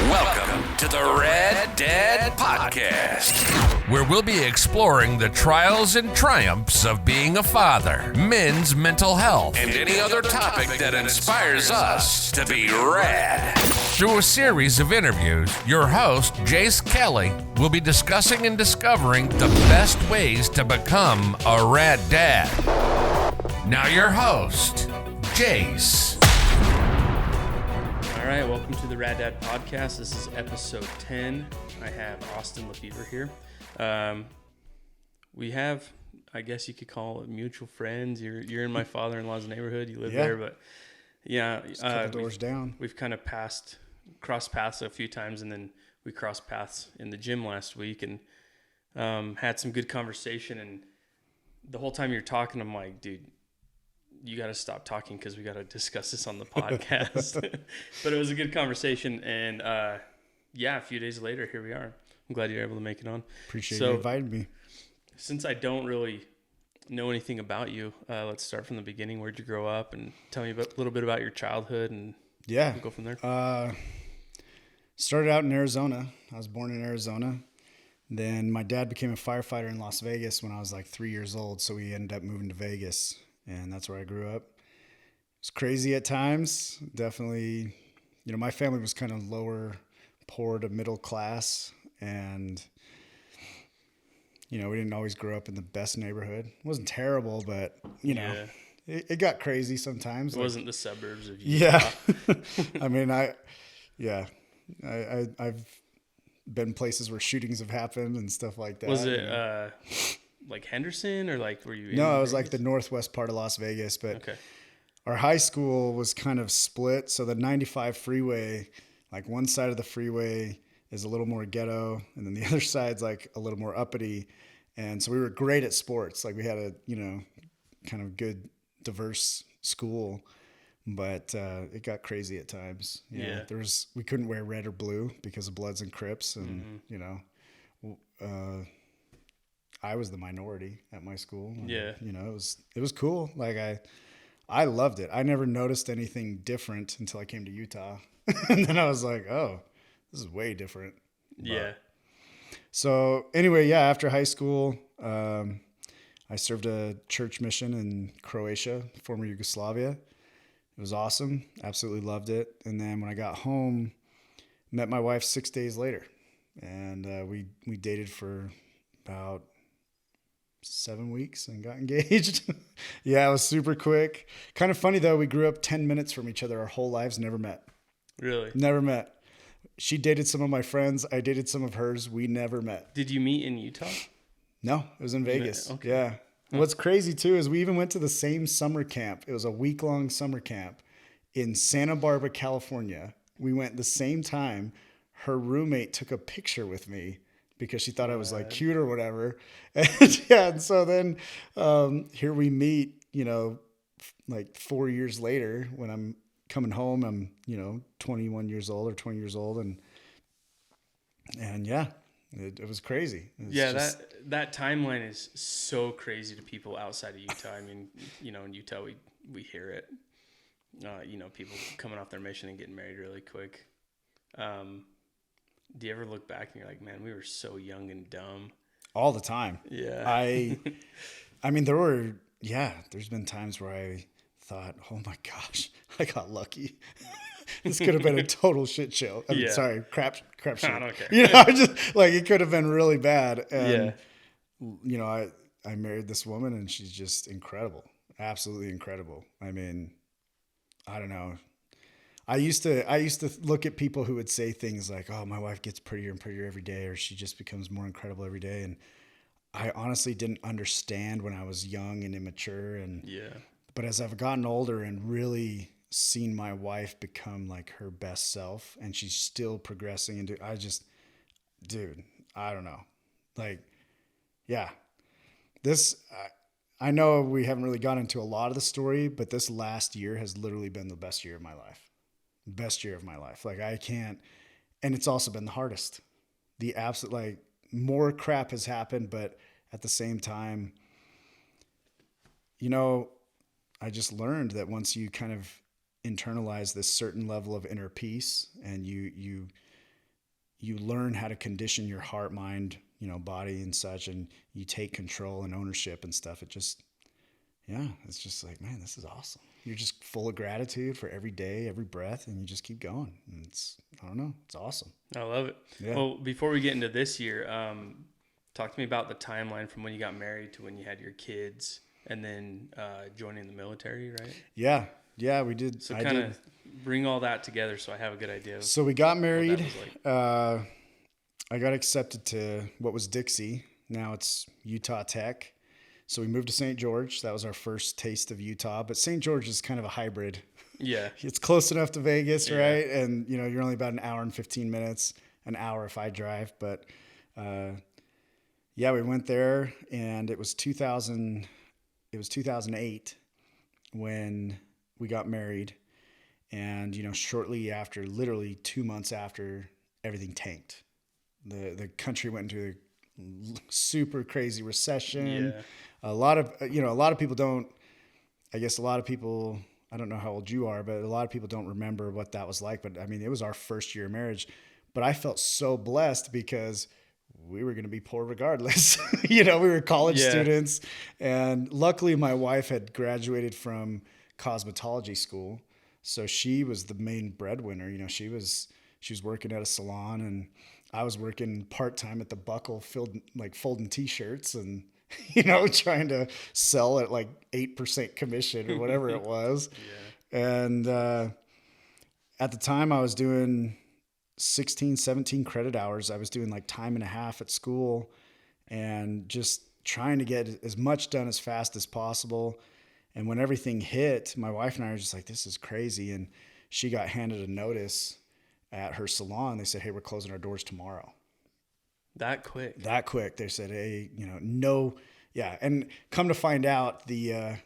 Welcome to the Red Dad Podcast, where we'll be exploring the trials and triumphs of being a father, men's mental health, and any other topic that inspires us to be rad. Through a series of interviews, your host, Jace Kelly, will be discussing and discovering the best ways to become a rad dad. Now your host, Jace. All right, welcome to the Rad Dad Podcast. This is episode 10. I have Austin Lefevre here. We have, I guess you could call it mutual friends. You're in my father-in-law's neighborhood. You live there, but yeah, just a couple doors down. We've kind of crossed paths a few times, and then we crossed paths in the gym last week and had some good conversation. And the whole time you're talking, I'm like, dude, you got to stop talking because we got to discuss this on the podcast. But it was a good conversation. And a few days later, here we are. I'm glad you're able to make it on. Appreciate you inviting me. Since I don't really know anything about you, let's start from the beginning. Where'd you grow up? And tell me a little bit about your childhood, and we'll go from there. Started out in Arizona. I was born in Arizona. Then my dad became a firefighter in Las Vegas when I was like 3 years old. So we ended up moving to Vegas. And that's where I grew up. It's crazy at times. Definitely, my family was kind of lower, poor to middle class. And, we didn't always grow up in the best neighborhood. It wasn't terrible, but, it got crazy sometimes. It wasn't the suburbs of Utah. Yeah. I mean, I've been places where shootings have happened and stuff like that. Was it like Henderson, or like were you? No, it was like the northwest part of Las Vegas, but our high school was kind of split. So the 95 freeway, like one side of the freeway is a little more ghetto, and then the other side's like a little more uppity. And so we were great at sports. Like we had a, kind of good, diverse school, but it got crazy at times. We couldn't wear red or blue because of Bloods and Crips, and I was the minority at my school. And, it was cool. Like I loved it. I never noticed anything different until I came to Utah. And then I was like, oh, this is way different. Yeah. So anyway, after high school, I served a church mission in Croatia, former Yugoslavia. It was awesome. Absolutely loved it. And then when I got home, met my wife 6 days later. And we dated for about 7 weeks and got engaged. Yeah, it was super quick. Kind of funny though, we grew up 10 minutes from each other our whole lives, never met. Really? Never met. She dated some of my friends. I dated some of hers. We never met. Did you meet in Utah? No, it was in Vegas. Okay. Yeah. What's crazy too is we even went to the same summer camp. It was a week-long summer camp in Santa Barbara, California. We went the same time. Her roommate took a picture with me because she thought I was like cute or whatever. And so then here we meet, like 4 years later when I'm coming home. I'm, 21 years old or 20 years old. And it was crazy. That timeline is so crazy to people outside of Utah. I mean, in Utah, we hear it, people coming off their mission and getting married really quick. Do you ever look back and you're like, man, we were so young and dumb? All the time. Yeah. I mean, there's been times where I thought, oh my gosh, I got lucky. This could have been a total shit show. Sorry, crap shit. I don't care. I just like, it could have been really bad. And, I married this woman and she's just incredible. Absolutely incredible. I mean, I don't know. I used to look at people who would say things like, oh, my wife gets prettier and prettier every day, or she just becomes more incredible every day. And I honestly didn't understand when I was young and immature. But as I've gotten older and really seen my wife become like her best self, and she's still progressing into, I don't know. Like, I know we haven't really gotten into a lot of the story, but this last year has literally been the best year of my life. Best year of my life. Like and it's also been the hardest. The absolute, like, more crap has happened, but at the same time, I just learned that once you kind of internalize this certain level of inner peace and you you learn how to condition your heart, mind, body and such, and you take control and ownership and stuff. It's just like, man, this is awesome. You're just full of gratitude for every day, every breath, and you just keep going. And it's awesome. I love it. Yeah. Well, before we get into this year, talk to me about the timeline from when you got married to when you had your kids and then joining the military, right? Yeah. Yeah, we did. So kind of bring all that together so I have a good idea. So we got married. Like. I got accepted to what was Dixie. Now it's Utah Tech. So we moved to St. George. That was our first taste of Utah. But St. George is kind of a hybrid. Yeah. It's close enough to Vegas, right? And, you're only about an hour and 15 minutes, an hour if I drive. But, we went there, and it was 2008 when we got married. And, shortly after, literally 2 months after, everything tanked. The country went into a super crazy recession. Yeah. A lot of people don't, I don't know how old you are, but a lot of people don't remember what that was like. But I mean, it was our first year of marriage, but I felt so blessed because we were going to be poor regardless. We were college students, and luckily my wife had graduated from cosmetology school. So she was the main breadwinner. She was working at a salon, and I was working part-time at the Buckle, folding t-shirts and, trying to sell at 8% commission or whatever it was. Yeah. And at the time I was doing 16, 17 credit hours. I was doing time and a half at school and just trying to get as much done as fast as possible. And when everything hit, my wife and I were just like, this is crazy. And she got handed a notice at her salon. They said, hey, we're closing our doors tomorrow. That quick. They said, hey, no. Yeah. And come to find out, the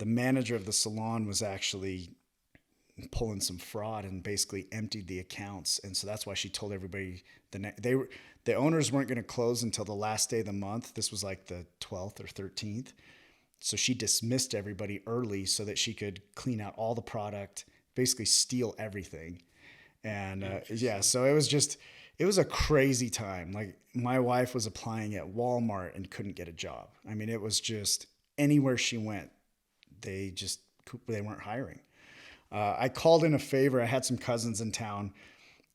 manager of the salon was actually pulling some fraud and basically emptied the accounts. And so that's why she told everybody the owners weren't going to close until the last day of the month. This was the 12th or 13th. So she dismissed everybody early so that she could clean out all the product, basically steal everything. And so it was a crazy time. My wife was applying at Walmart and couldn't get a job. I mean, it was just anywhere she went, they weren't hiring. I called in a favor. I had some cousins in town,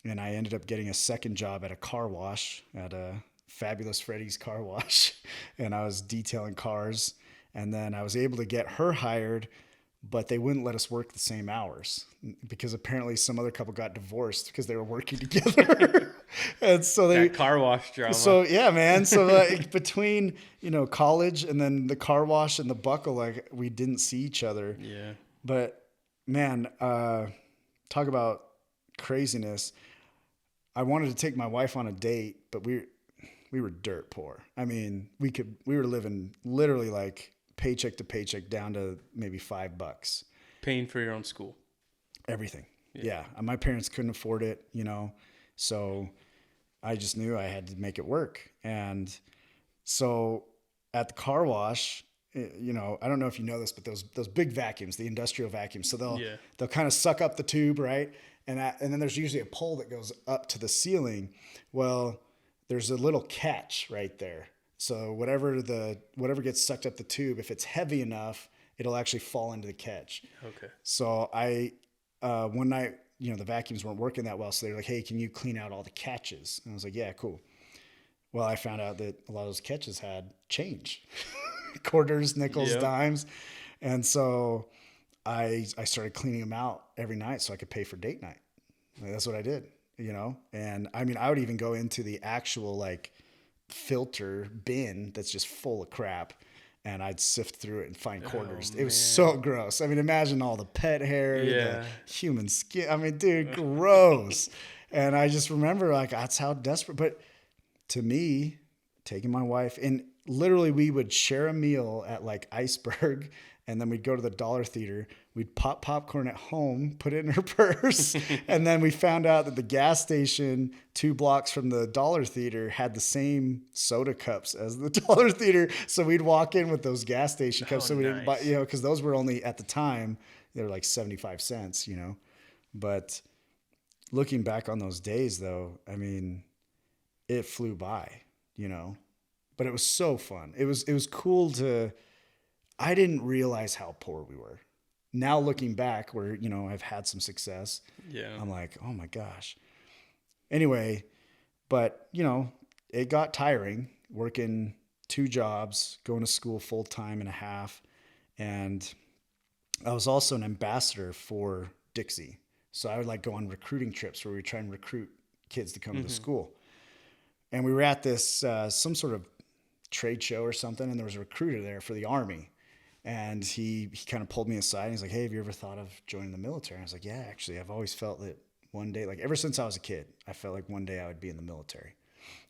and I ended up getting a second job at a car wash, at a Fabulous Freddy's car wash. And I was detailing cars. And then I was able to get her hired, but they wouldn't let us work the same hours because apparently some other couple got divorced because they were working together. And so that car wash drama. So yeah, man. So between, college and then the car wash and the Buckle, we didn't see each other. Yeah. But man, talk about craziness. I wanted to take my wife on a date, but we were dirt poor. I mean, we were living literally paycheck to paycheck down to maybe $5. Paying for your own school. Everything. Yeah. My parents couldn't afford it, so I just knew I had to make it work. And so at the car wash, I don't know if you know this, but those big vacuums, the industrial vacuums, so they'll kind of suck up the tube, right? And then there's usually a pole that goes up to the ceiling. Well, there's a little catch right there. So whatever gets sucked up the tube, if it's heavy enough, it'll actually fall into the catch. Okay. So one night, the vacuums weren't working that well. So they're like, hey, can you clean out all the catches? And I was like, yeah, cool. Well, I found out that a lot of those catches had change, quarters, nickels, dimes. And so I started cleaning them out every night so I could pay for date night. That's what I did, And I mean, I would even go into the actual filter bin that's just full of crap, and I'd sift through it and find quarters. It was so gross. I mean, imagine all the pet hair, the human skin. I mean, dude, gross. And I just remember that's how desperate. But to me, taking my wife, and literally we would share a meal at Iceberg, and then we'd go to the Dollar Theater. We'd pop popcorn at home, put it in her purse. And then we found out that the gas station 2 blocks from the Dollar Theater had the same soda cups as the Dollar Theater. So we'd walk in with those gas station cups. So we didn't buy, because those were only at the time, they were 75 cents, But looking back on those days though, I mean, it flew by, you know, but it was so fun. It was cool I didn't realize how poor we were. Now looking back where, you know, I've had some success, I'm like, oh my gosh. Anyway, but you know, it got tiring working 2 jobs, going to school full time and a half. And I was also an ambassador for Dixie. So I would like go on recruiting trips where we try and recruit kids to come to the school. And we were at this, some sort of trade show or something. And there was a recruiter there for the Army. And he kind of pulled me aside and he's like, hey, have you ever thought of joining the military? I was like, yeah, actually, I've always felt that one day, like ever since I was a kid, I felt like one day I would be in the military,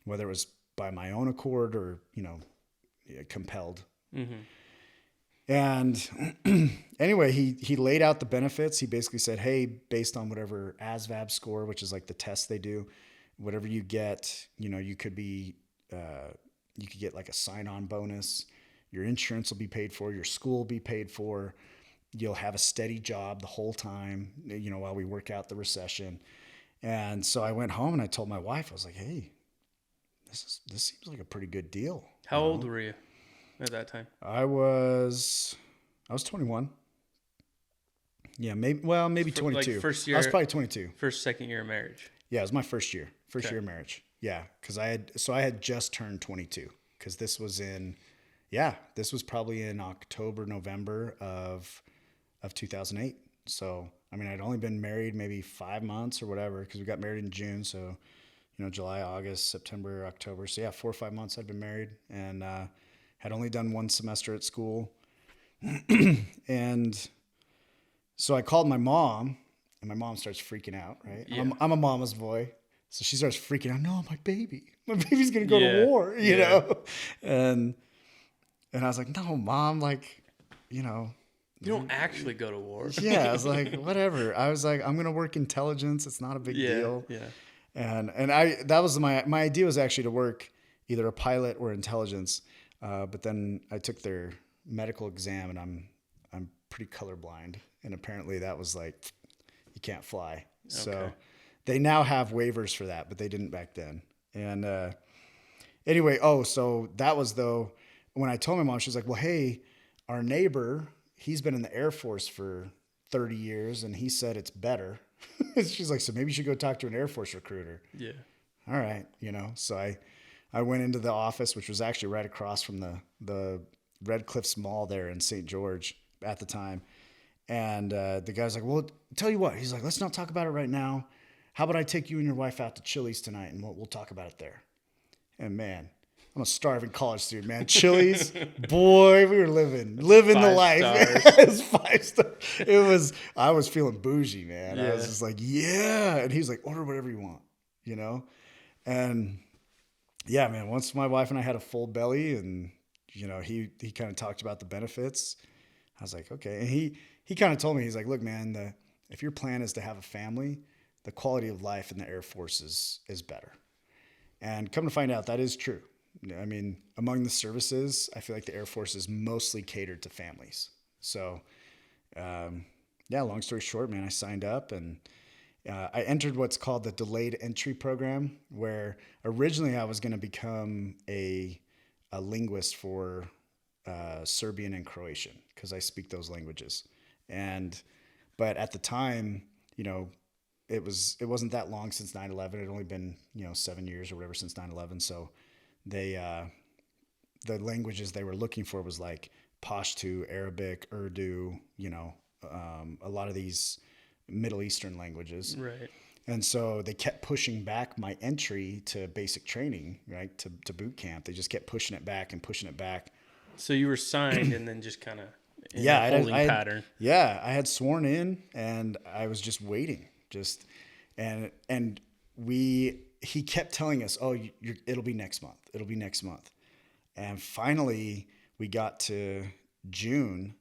whether it was by my own accord or, you know, compelled. And anyway, he laid out the benefits. He basically said, hey, based on whatever ASVAB score, which is like the test they do, whatever you get, you know, you could get like a sign-on bonus. Your insurance will be paid for. Your school will be paid for. You'll have a steady job the whole time, you know, while we work out the recession. And so I went home and I told my wife, I was like, hey, this seems like a pretty good deal. How old were you at that time? I was 21. Yeah, maybe 22. Like first year, I was probably 22. First, second year of marriage. Yeah, it was my first year of marriage. Yeah, because I had just turned 22 because this was probably in October, November of 2008. So, I mean, I'd only been married maybe 5 months or whatever because we got married in June. So, you know, July, August, September, October. So, yeah, 4 or 5 months I'd been married and had only done 1 semester at school. And so I called my mom, and my mom starts freaking out, right? Yeah. I'm a mama's boy. So she starts freaking out. No, my baby's going to go to war, you know? And I was like, no, Mom, like, you know. You don't actually go to war. Yeah, I was like, whatever. I was like, I'm going to work intelligence. It's not a big deal. Yeah. And that was my idea was actually to work either a pilot or intelligence. But then I took their medical exam and I'm pretty colorblind. And apparently that was like, you can't fly. Okay. So they now have waivers for that, but they didn't back then. And anyway, so that was though, when I told my mom, she was like, well, hey, our neighbor, he's been in the Air Force for 30 years and he said it's better. She's like, so maybe you should go talk to an Air Force recruiter. Yeah. All right. You know, so I went into the office, which was actually right across from the Red Cliffs Mall there in St. George at the time. And the guy's like, well, tell you what, he's like, let's not talk about it right now. How about I take you and your wife out to Chili's tonight and we'll talk about it there. And man, I'm a starving college student, man. Chili's, boy, we were living the life. It was 5 stars. I was feeling bougie, man. Yeah. I was just like, yeah. And he's like, order whatever you want, you know? And yeah, man, once my wife and I had a full belly and, you know, he kind of talked about the benefits, I was like, okay. And he kind of told me, he's like, look, man, if your plan is to have a family, the quality of life in the Air Force is better. And come to find out, that is true. I mean, among the services, I feel like the Air Force is mostly catered to families. So, yeah, long story short, man, I signed up and I entered what's called the delayed entry program, where originally I was going to become a linguist for Serbian and Croatian because I speak those languages. But at the time, you know, it wasn't that long since 9/11. It had only been, 7 years or whatever since 9/11. So they, the languages they were looking for was like Pashto, Arabic, Urdu, a lot of these Middle Eastern languages. Right. And so they kept pushing back my entry to basic training, right, to boot camp. They just kept pushing it back and pushing it back. So you were signed and then just kind of in a holding pattern. Yeah, I had sworn in and I was just waiting. He kept telling us, "Oh, it'll be next month. It'll be next month." And finally, we got to June,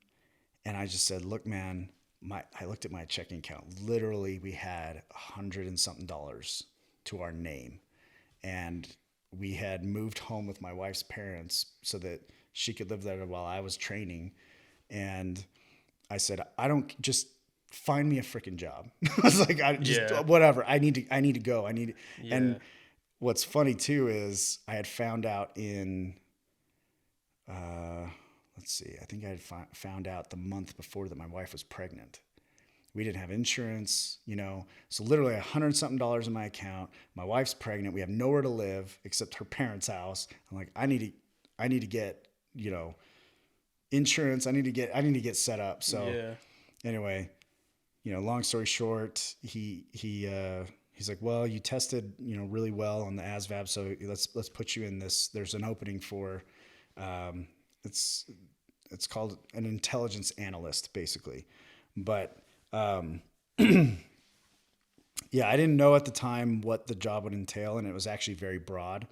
and I just said, "Look, man." I looked at my checking account. Literally, we had $100 and something to our name, and we had moved home with my wife's parents so that she could live there while I was training. And I said, "I don't just find me a freaking job." I was like, whatever. I need to go. And what's funny too is I had found out in, let's see, I think I had found out the month before that my wife was pregnant. We didn't have insurance, so literally $100-something in my account. My wife's pregnant. We have nowhere to live except her parents' house. I'm like, I need to get, insurance. I need to get set up. So anyway, long story short, he's like, well, you tested, really well on the ASVAB. So let's put you in this. There's an opening for, it's called an intelligence analyst basically. But, yeah, I didn't know at the time what the job would entail, and it was actually very broad.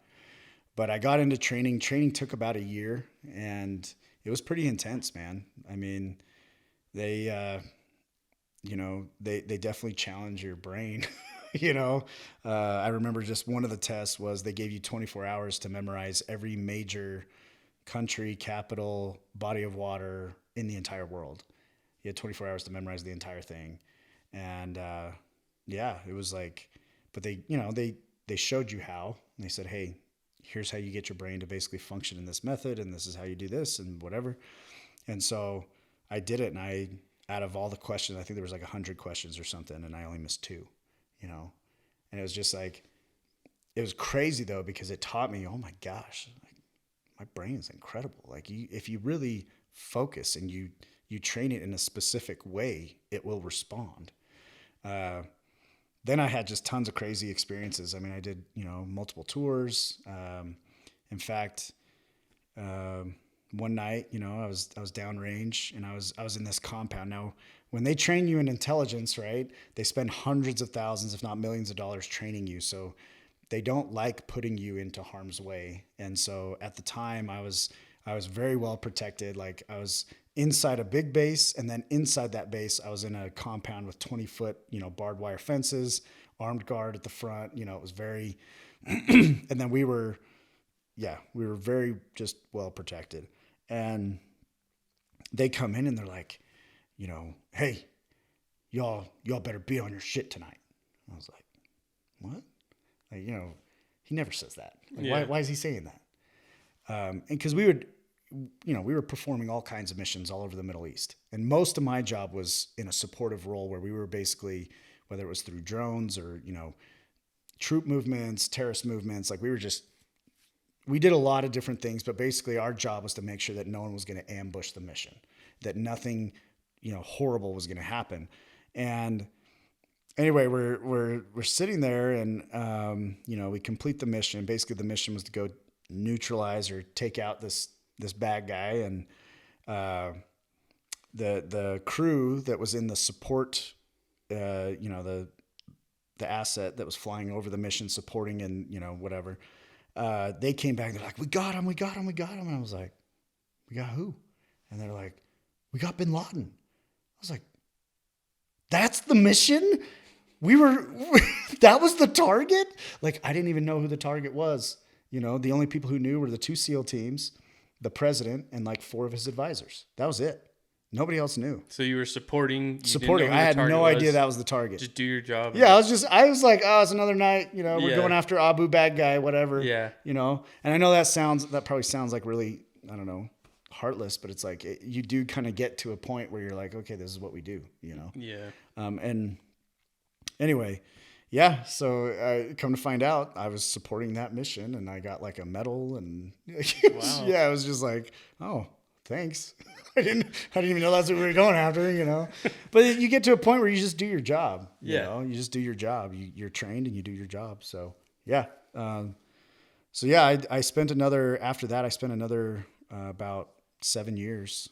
But I got into training. Training took about a year, and it was pretty intense, man. I mean, they definitely challenge your brain. I remember just one of the tests was they gave you 24 hours to memorize every major country, capital, body of water in the entire world. You had 24 hours to memorize the entire thing. And, it was like, but they showed you how, and they said, hey, here's how you get your brain to basically function in this method. And this is how you do this and whatever. And so I did it. And out of all the questions, I think there was like 100 questions or something. And I only missed 2, and it was just like, it was crazy though, because it taught me, oh my gosh, like, my brain is incredible. Like if you really focus and you train it in a specific way, it will respond. Then I had just tons of crazy experiences. I mean, I did, multiple tours. In fact, one night, I was downrange and I was in this compound. Now, when they train you in intelligence, right, they spend hundreds of thousands, if not millions of dollars training you. So they don't like putting you into harm's way. And so at the time I was very well protected. Like I was inside a big base, and then inside that base, I was in a compound with 20-foot, barbed wire fences, armed guard at the front. It was very, and then we were very just well protected. And they come in and they're like, hey, y'all better be on your shit tonight. I was like, what? Like, he never says that. Like, why is he saying that? And because we were performing all kinds of missions all over the Middle East. And most of my job was in a supportive role where we were basically, whether it was through drones or, troop movements, terrorist movements, like we did a lot of different things, but basically our job was to make sure that no one was going to ambush the mission, that nothing, horrible was going to happen. And anyway, we're sitting there and, we complete the mission. Basically the mission was to go neutralize or take out this bad guy, and the crew that was in the support, the asset that was flying over the mission supporting and whatever, they came back. They're like, we got him. And I was like, we got who? And they're like, we got Bin Laden. I was like, that's the mission? That was the target? Like, I didn't even know who the target was. The only people who knew were the 2 SEAL teams, the president, and like 4 of his advisors. That was it. Nobody else knew. So you were supporting. I had no idea that was the target. Just do your job. Yeah, I was like, oh, it's another night. We're going after Abu bad guy, whatever. Yeah. And I know that probably sounds like really, I don't know, heartless, but it's like you do kind of get to a point where you're like, okay, this is what we do. Yeah. And anyway. Yeah, so I come to find out I was supporting that mission, and I got like a medal, and wow. Yeah, I was just like, oh, thanks. I didn't even know that's what we were going after, But you get to a point where you just do your job. You just do your job. You're trained and you do your job. So yeah, I spent another about 7 years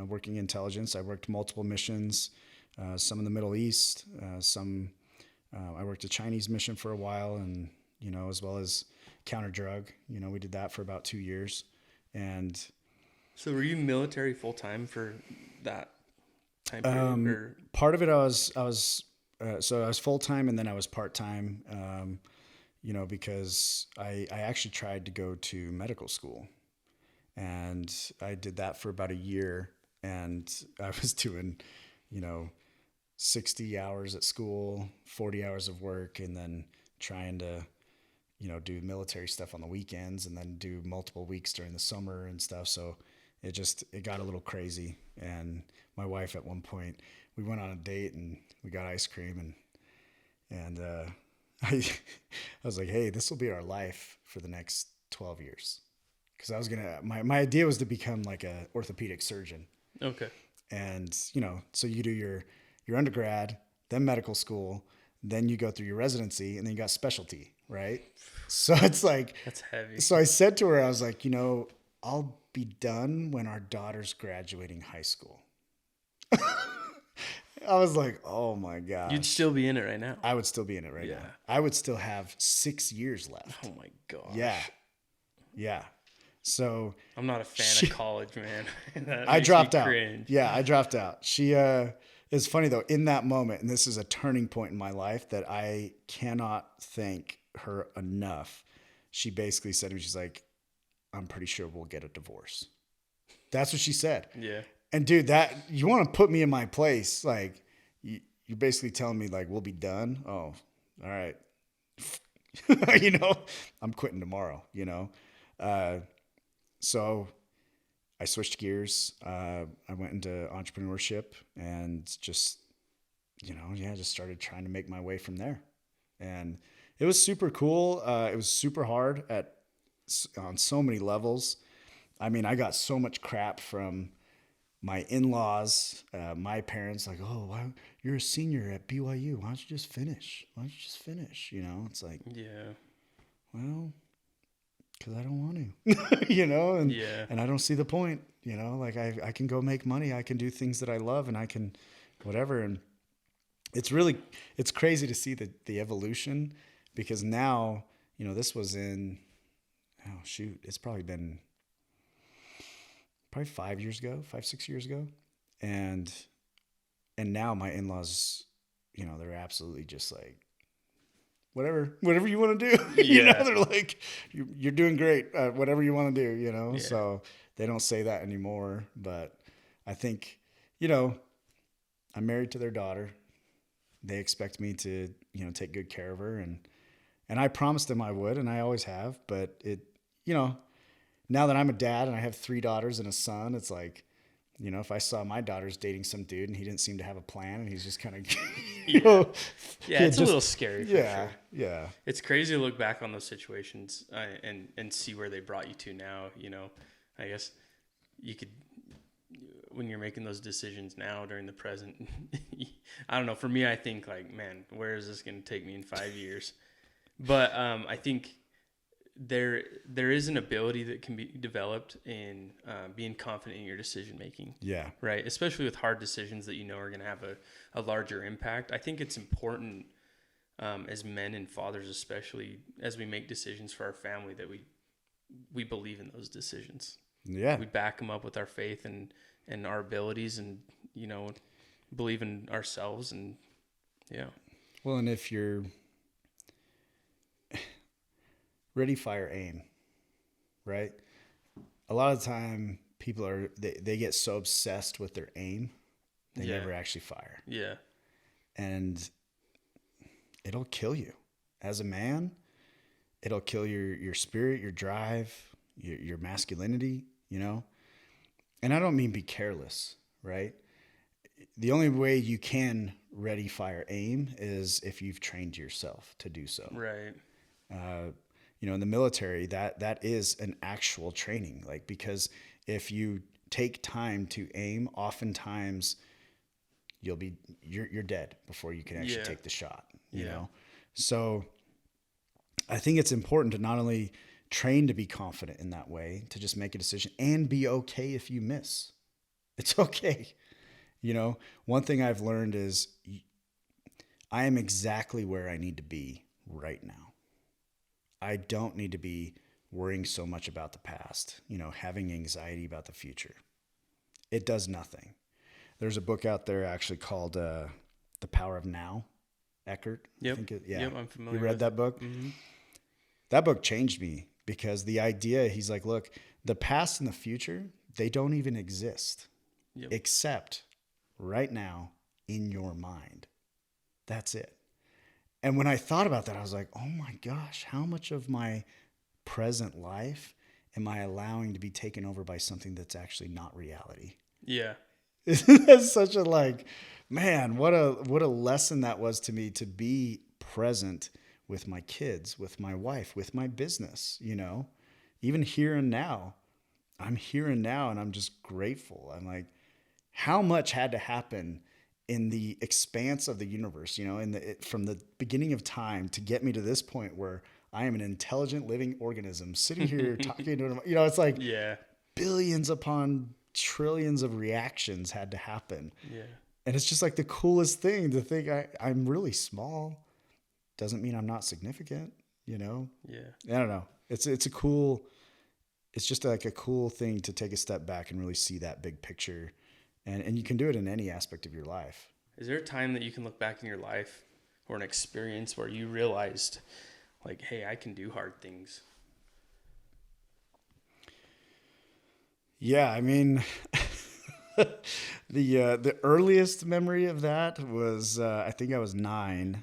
working intelligence. I worked multiple missions, some in the Middle East, some. I worked a Chinese mission for a while, and as well as counter drug. We did that for about 2 years. And so, were you military full time for that time period? Or? Part of it, I was full time, and then I was part time. Because I actually tried to go to medical school, and I did that for about a year, and I was doing, 60 hours at school, 40 hours of work, and then trying to do military stuff on the weekends and then do multiple weeks during the summer and stuff. So it got a little crazy. And my wife at one point, we went on a date and we got ice cream and I was like, hey, this will be our life for the next 12 years. Cause I was my idea was to become like a orthopedic surgeon. Okay. And, so you do your undergrad, then medical school, then you go through your residency, and then you got specialty, right? So it's like, that's heavy. So I said to her, I was like, I'll be done when our daughter's graduating high school. I was like, oh my God. You'd still be in it right now. I would still be in it right now. I would still have 6 years left. Oh my gosh. Yeah. So I'm not a fan of college, man. I dropped out. Yeah, I dropped out. It's funny though, in that moment, and this is a turning point in my life that I cannot thank her enough. She basically said to me, she's like, I'm pretty sure we'll get a divorce. That's what she said. Yeah. And dude, that you want to put me in my place. Like you're basically telling me like, we'll be done. Oh, all right. I'm quitting tomorrow, So I switched gears. I went into entrepreneurship and just started trying to make my way from there. And it was super cool. It was super hard on so many levels. I mean, I got so much crap from my in-laws, my parents, like, oh, why, you're a senior at BYU. Why don't you just finish? It's like, yeah, well, because I don't want to, and I don't see the point, like I can go make money. I can do things that I love and I can whatever. And it's crazy to see the evolution, because now, this was in, it's probably been 5 years ago, 6 years ago. And now my in-laws, they're absolutely just like, whatever you want to do, they're like, you're doing great at whatever you want to do, so they don't say that anymore. But I think, I'm married to their daughter. They expect me to, take good care of her. And I promised them I would, and I always have, but now that I'm a dad and I have 3 daughters and a son, it's like, if I saw my daughter's dating some dude and he didn't seem to have a plan and he's just kind of, it's a little scary. For sure. Yeah. It's crazy to look back on those situations and see where they brought you to now. I guess you could, when you're making those decisions now during the present, I don't know. For me, I think like, man, where is this going to take me in 5 years? But I think there is an ability that can be developed in being confident in your decision making. Yeah. Right. Especially with hard decisions that are going to have a larger impact. I think it's important as men and fathers, especially as we make decisions for our family, that we believe in those decisions. Yeah. We back them up with our faith and our abilities, and believe in ourselves, and yeah. Well, and if you're ready, fire, aim, right? A lot of the time people they get so obsessed with their aim, they never actually fire. Yeah. And it'll kill you as a man. It'll kill your spirit, your drive, your masculinity, And I don't mean be careless, right? The only way you can ready, fire, aim is if you've trained yourself to do so. Right. In the military, that is an actual training, like, because if you take time to aim, oftentimes you're dead before you can actually take the shot, you know? So I think it's important to not only train to be confident in that way, to just make a decision and be okay if you miss. It's okay. One thing I've learned is I am exactly where I need to be right now. I don't need to be worrying so much about the past, having anxiety about the future. It does nothing. There's a book out there actually called The Power of Now, Eckhart. Yep. Yep, I'm familiar. You read that book? Mm-hmm. That book changed me, because the idea, he's like, look, the past and the future, they don't even exist except right now in your mind. That's it. And when I thought about that, I was like, oh my gosh, how much of my present life am I allowing to be taken over by something that's actually not reality? Yeah. That's such a like, man, what a lesson that was to me, to be present with my kids, with my wife, with my business, you know, even here and now. I'm here and now, and I'm just grateful. I'm like, how much had to happen in the expanse of the universe, you know, from the beginning of time to get me to this point where I am an intelligent living organism sitting here talking to him. You know, it's like billions upon trillions of reactions had to happen. Yeah. And it's just like the coolest thing to think I'm really small. Doesn't mean I'm not significant, you know? Yeah. I don't know. It's just like a cool thing to take a step back and really see that big picture. And you can do it in any aspect of your life. Is there a time that you can look back in your life or an experience where you realized, like, hey, I can do hard things? Yeah, I mean, the earliest memory of that was I think I was 9,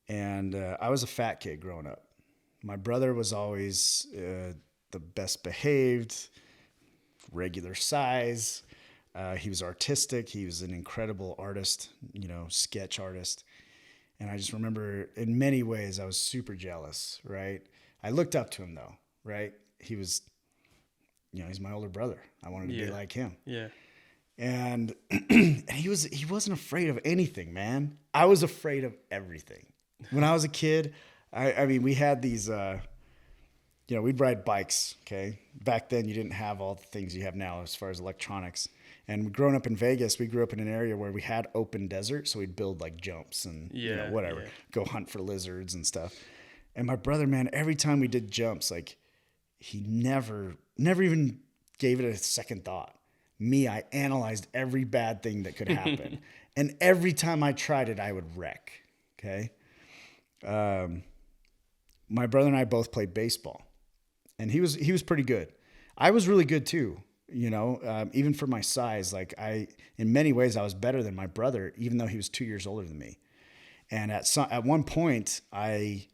and I was a fat kid growing up. My brother was always the best behaved, regular size. He was artistic. He was an incredible artist, you know, sketch artist. And I just remember in many ways I was super jealous, right? I looked up to him though, right? He was, you know, he's my older brother. I wanted to be like him. Yeah. And he wasn't afraid of anything, man. I was afraid of everything. When I was a kid, I mean, we had these, you know, we'd ride bikes, okay? Back then, you didn't have all the things you have now as far as electronics. And growing up in Vegas, we grew up in an area where we had open desert, so we'd build like jumps and you know, whatever, go hunt for lizards and stuff. And my brother, man, every time we did jumps, like he never even gave it a second thought. Me, I analyzed every bad thing that could happen. And every time I tried it, I would wreck, okay? My brother and I both played baseball. And he was pretty good. I was really good too, you know, even for my size. Like in many ways, I was better than my brother, even though he was 2 years older than me. And at one point, I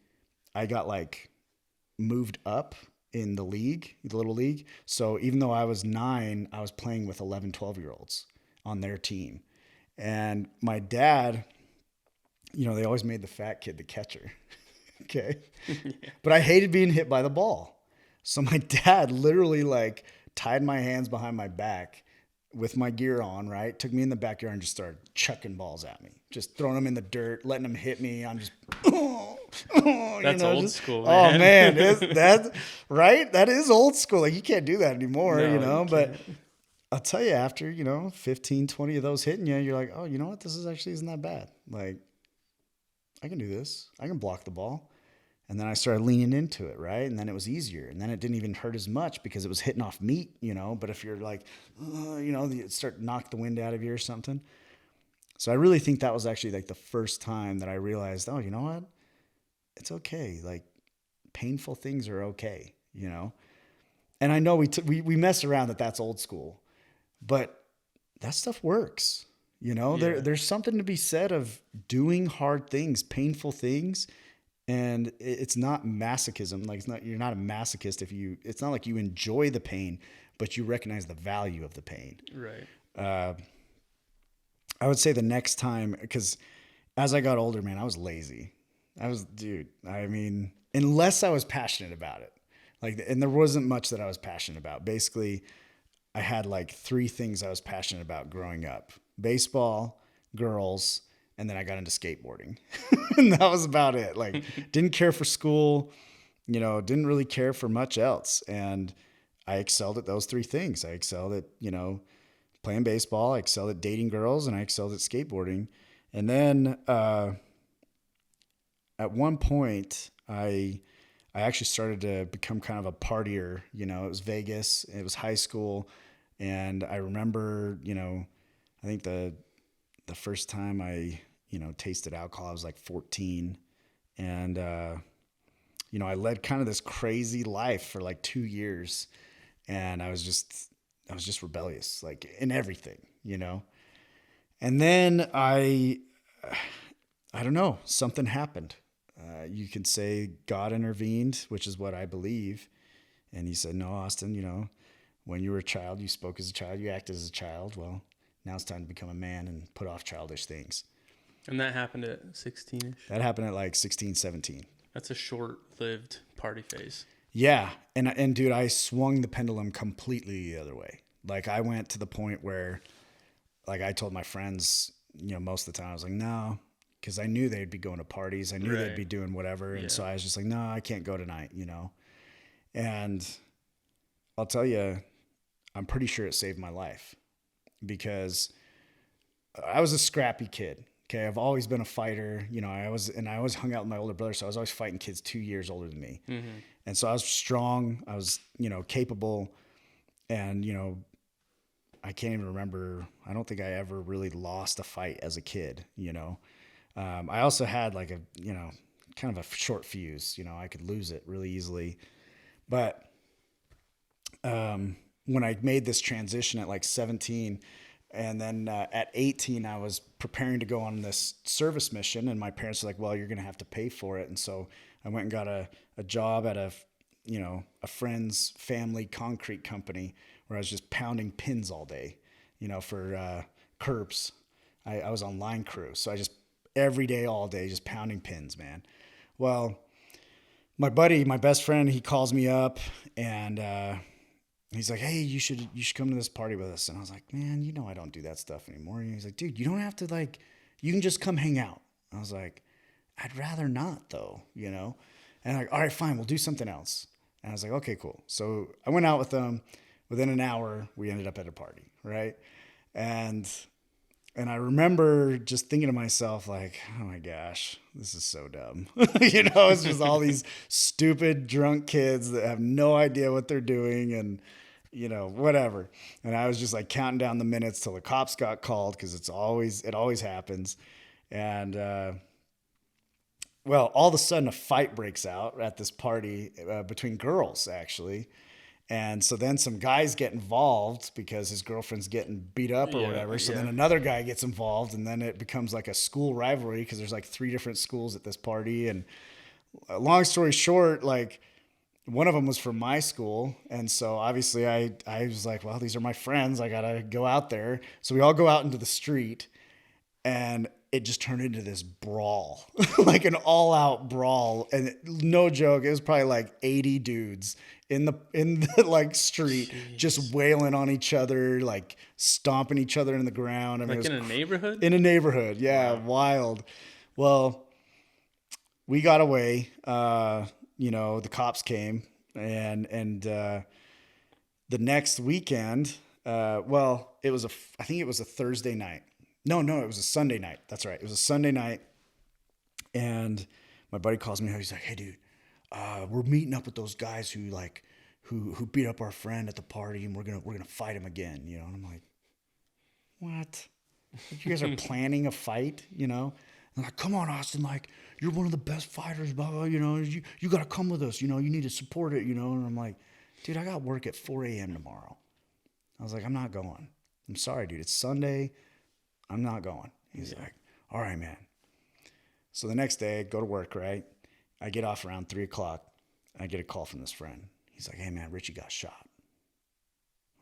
got like moved up in the league, the little league. So even though I was 9, I was playing with 11, 12-year-olds on their team. And my dad, you know, they always made the fat kid the catcher. Okay. But I hated being hit by the ball. So my dad literally like tied my hands behind my back with my gear on, right? Took me in the backyard and just started chucking balls at me. Just throwing them in the dirt, letting them hit me. I'm just, that's old school, man. Oh man, that right? That is old school. Like you can't do that anymore, no, you know, but I'll tell you, after, you know, 15, 20 of those hitting you, you're like, oh, you know what? This isn't that bad. Like, I can do this. I can block the ball. And then I started leaning into it, right? And then it was easier. And then it didn't even hurt as much because it was hitting off meat, you know. But if you're like, you know, you start to knock the wind out of you or something. So I really think that was actually like the first time that I realized, oh, you know what? It's okay. Like painful things are okay, you know. And I know we mess around that's old school, but that stuff works. You know, there's something to be said of doing hard things, painful things. And it's not masochism. Like you're not a masochist it's not like you enjoy the pain, but you recognize the value of the pain. Right. I would say the next time, because as I got older, man, I was lazy. I mean, unless I was passionate about it, and there wasn't much that I was passionate about. Basically, I had like 3 things I was passionate about growing up: baseball, girls, and then I got into skateboarding. And that was about it. Like, didn't care for school, you know, didn't really care for much else. And I excelled at those 3 things. I excelled at, you know, playing baseball. I excelled at dating girls, and I excelled at skateboarding. And then at one point, I actually started to become kind of a partier. You know, it was Vegas. It was high school. And I remember, you know, I think the first time I, you know, tasted alcohol, I was like 14. And, you know, I led kind of this crazy life for like 2 years. And I was just rebellious, like in everything, you know? And then I I don't know, something happened. You can say God intervened, which is what I believe. And he said, no, Austin, you know, when you were a child, you spoke as a child, you acted as a child. Well, now it's time to become a man and put off childish things. And that happened at 16-ish? That happened at like 16, 17. That's a short-lived party phase. Yeah. And dude, I swung the pendulum completely the other way. Like I went to the point where like I told my friends, you know, most of the time I was like, no, because I knew they'd be going to parties. I knew they'd be doing whatever. And so I was just like, no, I can't go tonight, you know? And I'll tell you, I'm pretty sure it saved my life because I was a scrappy kid. Okay. I've always been a fighter. You know, I always hung out with my older brother. So I was always fighting kids 2 years older than me. Mm-hmm. And so I was strong. I was, you know, capable. And, you know, I can't even remember. I don't think I ever really lost a fight as a kid, you know. I also had like a, you know, kind of a short fuse. You know, I could lose it really easily. But when I made this transition at like 17, and then at 18, I was preparing to go on this service mission, and my parents were like, well, you're going to have to pay for it. And so I went and got a job at a friend's family concrete company where I was just pounding pins all day, you know, for curbs. I was on line crew. So I just every day, all day, just pounding pins, man. Well, my buddy, my best friend, he calls me up and he's like, hey, you should come to this party with us. And I was like, man, you know, I don't do that stuff anymore. And he's like, dude, you don't have to like, you can just come hang out. I was like, I'd rather not though, you know? And I'm like, all right, fine, we'll do something else. And I was like, okay, cool. So I went out with them. Within an hour, we ended up at a party, right? And I remember just thinking to myself, like, oh my gosh, this is so dumb. You know, it's just all these stupid drunk kids that have no idea what they're doing and, you know, whatever. And I was just like counting down the minutes till the cops got called because it always happens. And, well, all of a sudden a fight breaks out at this party between girls, actually. And so then some guys get involved because his girlfriend's getting beat up or whatever. So then another guy gets involved, and then it becomes like a school rivalry because there's like 3 different schools at this party. And long story short, like one of them was from my school. And so obviously I was like, well, these are my friends. I got to go out there. So we all go out into the street, and it just turned into this brawl, like an all out brawl. And no joke, it was probably like 80 dudes in the like street, just wailing on each other, like stomping each other in the ground. I mean, like in a neighborhood? In a neighborhood. Yeah. Wow. Wild. Well, we got away, you know, the cops came and the next weekend, I think it was a Thursday night. No, it was a Sunday night. That's right. It was a Sunday night. And my buddy calls me. He's like, hey, dude, we're meeting up with those guys who beat up our friend at the party, and we're gonna fight him again, you know? And I'm like, what? Like, you guys are planning a fight, you know? And I'm like, come on, Austin, like, you're one of the best fighters, blah, blah, you know, you gotta come with us, you know, you need to support it, you know? And I'm like, dude, I got work at 4 a.m. tomorrow. I was like, I'm not going. I'm sorry, dude. It's Sunday. I'm not going. He's like, all right, man. So the next day, I go to work, right? I get off around 3 o'clock. I get a call from this friend. He's like, hey, man, Richie got shot.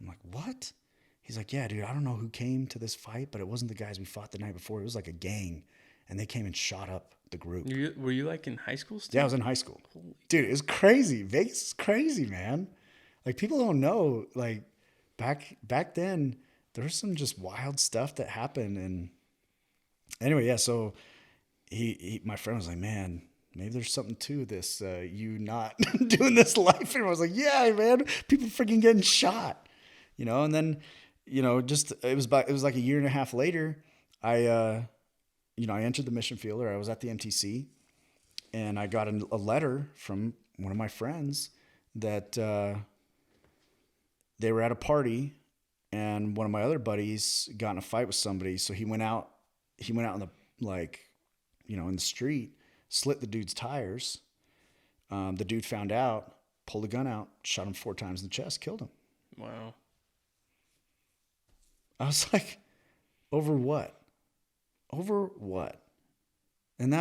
I'm like, what? He's like, yeah, dude, I don't know who came to this fight, but it wasn't the guys we fought the night before. It was like a gang, and they came and shot up the group. Were you like in high school still? Yeah, I was in high school. Dude, it was crazy. Vegas is crazy, man. Like, people don't know, like, back then, there was some just wild stuff that happened. And anyway, yeah, so my friend was like, man, maybe there's something to this, you not doing this life. And I was like, yeah, man, people freaking getting shot, you know? And then, you know, it was like a year and a half later, I entered the mission field, or I was at the MTC, and I got a letter from one of my friends that they were at a party, and one of my other buddies got in a fight with somebody. So he went out in the, like, you know, in the street, slit the dude's tires. The dude found out, pulled a gun out, shot him 4 times in the chest, killed him. Wow. I was like, over what? Over what? And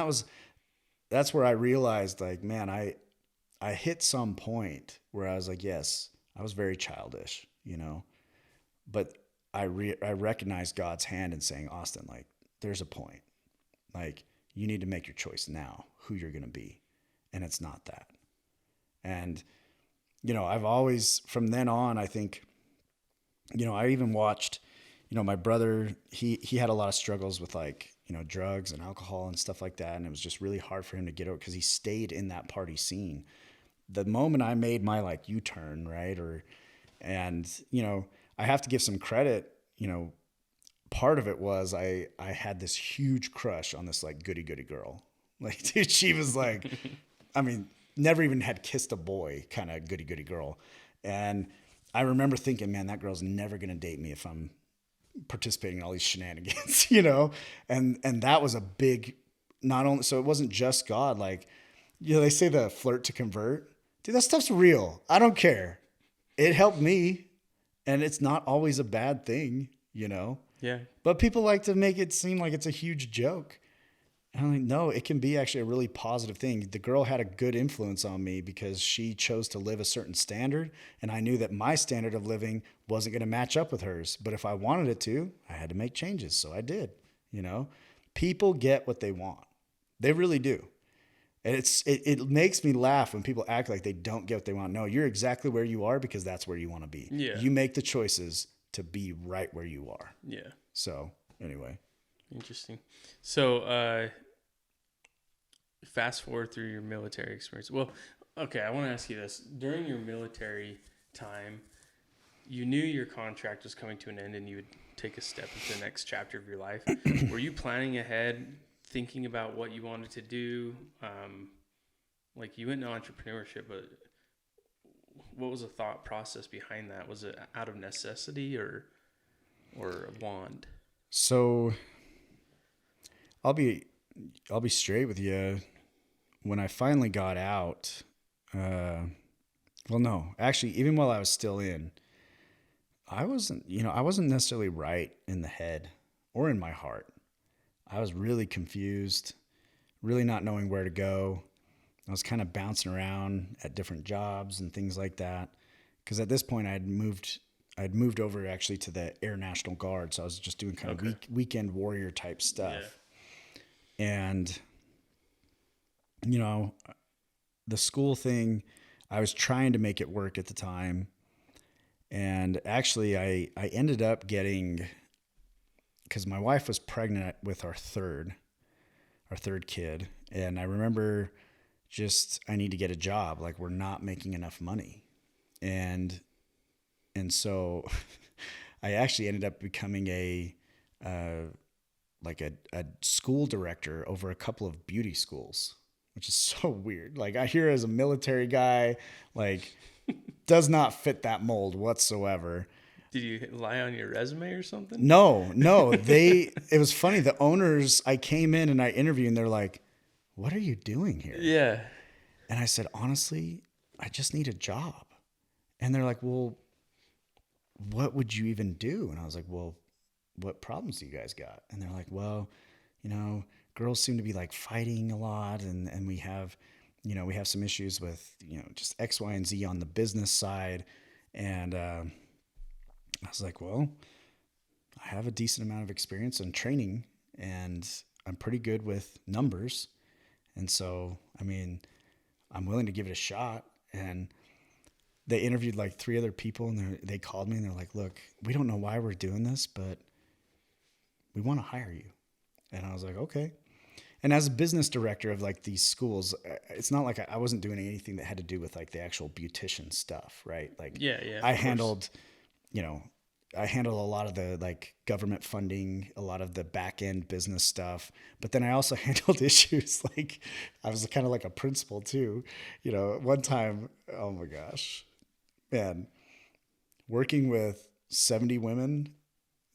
that's where I realized, like, man, I hit some point where I was like, yes, I was very childish, but I recognized God's hand in saying, Austin, like, there's a point. Like, you need to make your choice now, who you're going to be. And it's not that. And, I've always, from then on, I think, I even watched, my brother, he had a lot of struggles with, like, drugs and alcohol and stuff like that. And it was just really hard for him to get out because he stayed in that party scene. The moment I made my, like, U-turn, right? I have to give some credit, part of it was I had this huge crush on this, like, goody girl. Like, dude, she was like, I mean, never even had kissed a boy kind of goody girl. And I remember thinking, man, that girl's never going to date me if I'm participating in all these shenanigans, and that was a big, not only, so it wasn't just God, like, they say the flirt to convert, dude, that stuff's real. I don't care. It helped me, and it's not always a bad thing, Yeah. but people like to make it seem like it's a huge joke. And I'm like, no, it can be actually a really positive thing. The girl had a good influence on me because she chose to live a certain standard. And I knew that my standard of living wasn't going to match up with hers. But if I wanted it to, I had to make changes. So I did, People get what they want. They really do. And it makes me laugh when people act like they don't get what they want. No, you're exactly where you are because that's where you want to be. Yeah. You make the choices to be right where you are. Yeah. So anyway. Interesting. So, fast forward through your military experience. Well, okay, I want to ask you this. During your military time, you knew your contract was coming to an end and you would take a step into the next chapter of your life. Were you planning ahead, thinking about what you wanted to do? Like, you went into entrepreneurship, but what was the thought process behind that? Was it out of necessity or a want? So I'll be straight with you. When I finally got out, no, actually, even while I was still in, I wasn't necessarily right in the head or in my heart. I was really confused, really not knowing where to go. I was kind of bouncing around at different jobs and things like that. Because at this point, I'd moved over actually to the Air National Guard. So I was just doing kind of weekend warrior type stuff. Yeah. And, the school thing, I was trying to make it work at the time. And actually I ended up getting, because my wife was pregnant with our third kid. And I remember I need to get a job. Like, we're not making enough money. And so I actually ended up becoming a school director over a couple of beauty schools, which is so weird. Like, I hear as a military guy, like, does not fit that mold whatsoever. Did you lie on your resume or something? No. It was funny. The owners, I came in and I interviewed and they're like, what are you doing here? Yeah. And I said, honestly, I just need a job. And they're like, well, what would you even do? And I was like, well, what problems do you guys got? And they're like, well, girls seem to be like fighting a lot. And we have some issues with, just X, Y, and Z on the business side. And I was like, well, I have a decent amount of experience and training and I'm pretty good with numbers. And so, I'm willing to give it a shot. And they interviewed like 3 other people and they called me and they're like, look, we don't know why we're doing this, but we want to hire you. And I was like, okay. And as a business director of like these schools, it's not like I wasn't doing anything that had to do with like the actual beautician stuff, right? Like, yeah. I handled a lot of the like government funding, a lot of the back end business stuff. But then I also handled issues like I was kind of like a principal too. One time, oh my gosh, man, working with 70 women,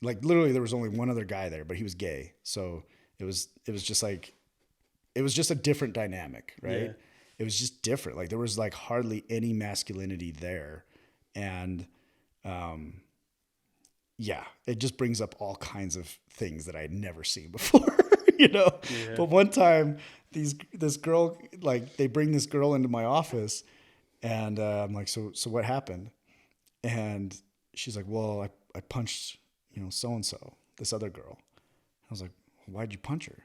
like literally there was only one other guy there, but he was gay. So it was just like, it was just a different dynamic, right? Yeah. It was just different. Like there was like hardly any masculinity there. And, yeah, it just brings up all kinds of things that I had never seen before, you know. Yeah. But one time, this girl, like, they bring this girl into my office, and I'm like, so what happened? And she's like, well, I punched, so and so, this other girl. I was like, why'd you punch her?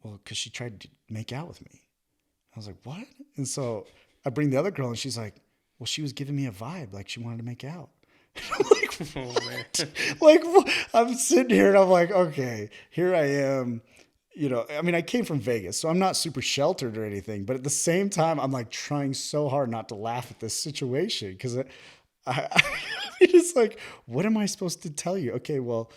Well, because she tried to make out with me. I was like, what? And so I bring the other girl, and she's like, well, she was giving me a vibe, like she wanted to make out. I'm like, what? Like, I'm sitting here and I'm like, okay, here I am. I came from Vegas, so I'm not super sheltered or anything, but at the same time, I'm like trying so hard not to laugh at this situation because it's like, what am I supposed to tell you? Okay, well,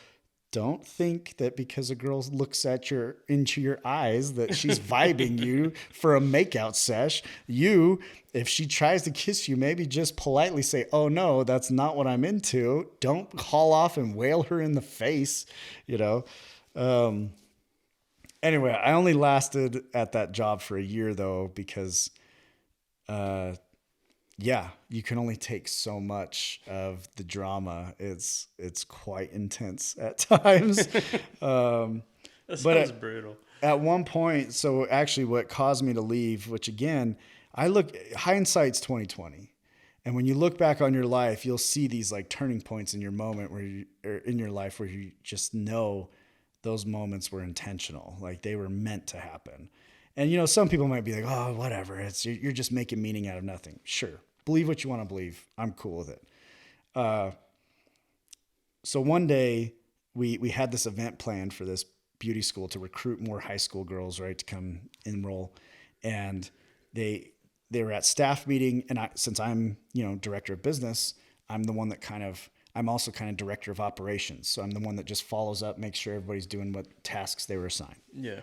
don't think that because a girl looks into your eyes that she's vibing you for a makeout sesh. If she tries to kiss you, maybe just politely say, oh no, that's not what I'm into. Don't call off and wail her in the face, Anyway, I only lasted at that job for a year though, because, you can only take so much of the drama. It's quite intense at times. That sounds brutal. At one point, so actually what caused me to leave, which again, hindsight's 2020. And when you look back on your life, you'll see these like turning points in your moment in your life where you just know those moments were intentional. Like they were meant to happen. And, some people might be like, oh, whatever. You're just making meaning out of nothing. Sure. Believe what you want to believe. I'm cool with it. So one day we had this event planned for this beauty school to recruit more high school girls, right, to come enroll. And they were at staff meeting. And since I'm, director of business, I'm the one that I'm also kind of director of operations. So I'm the one that just follows up, makes sure everybody's doing what tasks they were assigned. Yeah.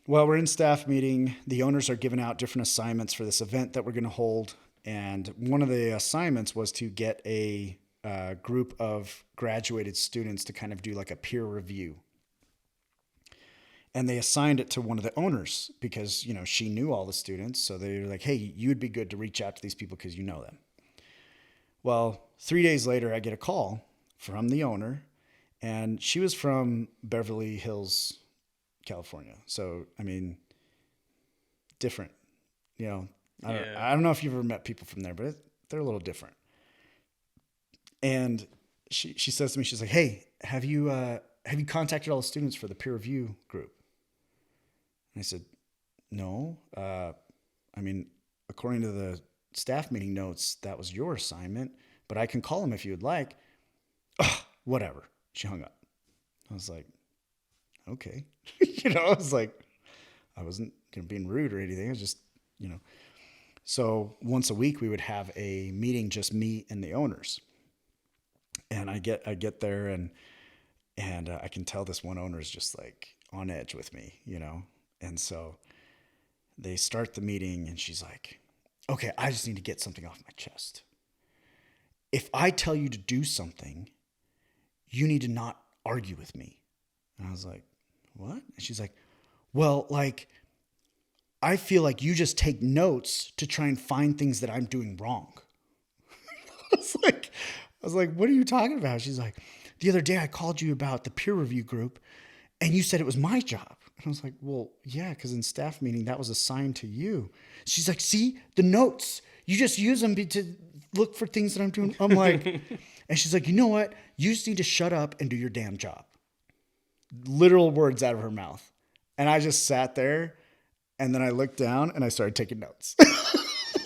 Well, we're in staff meeting. The owners are giving out different assignments for this event that we're going to hold. And one of the assignments was to get a group of graduated students to kind of do like a peer review. And they assigned it to one of the owners because, she knew all the students. So they were like, hey, you'd be good to reach out to these people because you know them. Well, 3 days later, I get a call from the owner, and she was from Beverly Hills, California. So, different, I don't know if you've ever met people from there, but they're a little different. And she says to me, she's like, hey, have you contacted all the students for the peer review group? And I said, no. According to the staff meeting notes, that was your assignment, but I can call them if you would like. Ugh, whatever. She hung up. I was like, okay. I was like, I wasn't being rude or anything. I was just, So once a week we would have a meeting, just me and the owners. And I get there and I can tell this one owner is just like on edge with me, And so they start the meeting and she's like, okay, I just need to get something off my chest. If I tell you to do something, you need to not argue with me. And I was like, what? And she's like, well, like, I feel like you just take notes to try and find things that I'm doing wrong. I was like, what are you talking about? She's like, the other day I called you about the peer review group and you said it was my job. And I was like, well, yeah, because in staff meeting that was assigned to you. She's like, see, the notes, you just use them to look for things that I'm doing. I'm like, and she's like, you know what? You just need to shut up and do your damn job. Literal words out of her mouth. And I just sat there and then I looked down and I started taking notes.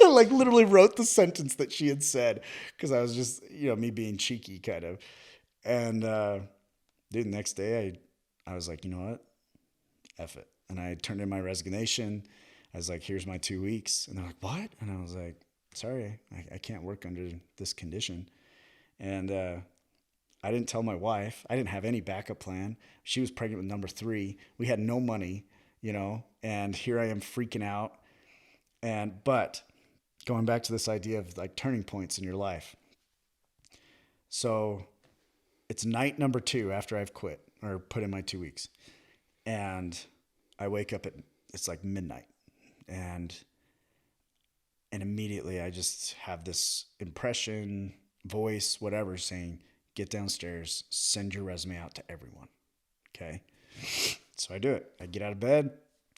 I like literally wrote the sentence that she had said because I was just, me being cheeky kind of. And dude, the next day I was like, you know what? F it. And I turned in my resignation. I was like, here's my 2 weeks. And they're like, what? And I was like, sorry, I can't work under this condition. And I didn't tell my wife. I didn't have any backup plan. She was pregnant with number 3. We had no money, and here I am freaking out. But going back to this idea of like turning points in your life. So it's night number 2 after I've quit or put in my 2 weeks. And I wake up it's like midnight. And immediately I just have this impression, voice, whatever, saying, get downstairs, send your resume out to everyone. Okay. So I do it. I get out of bed,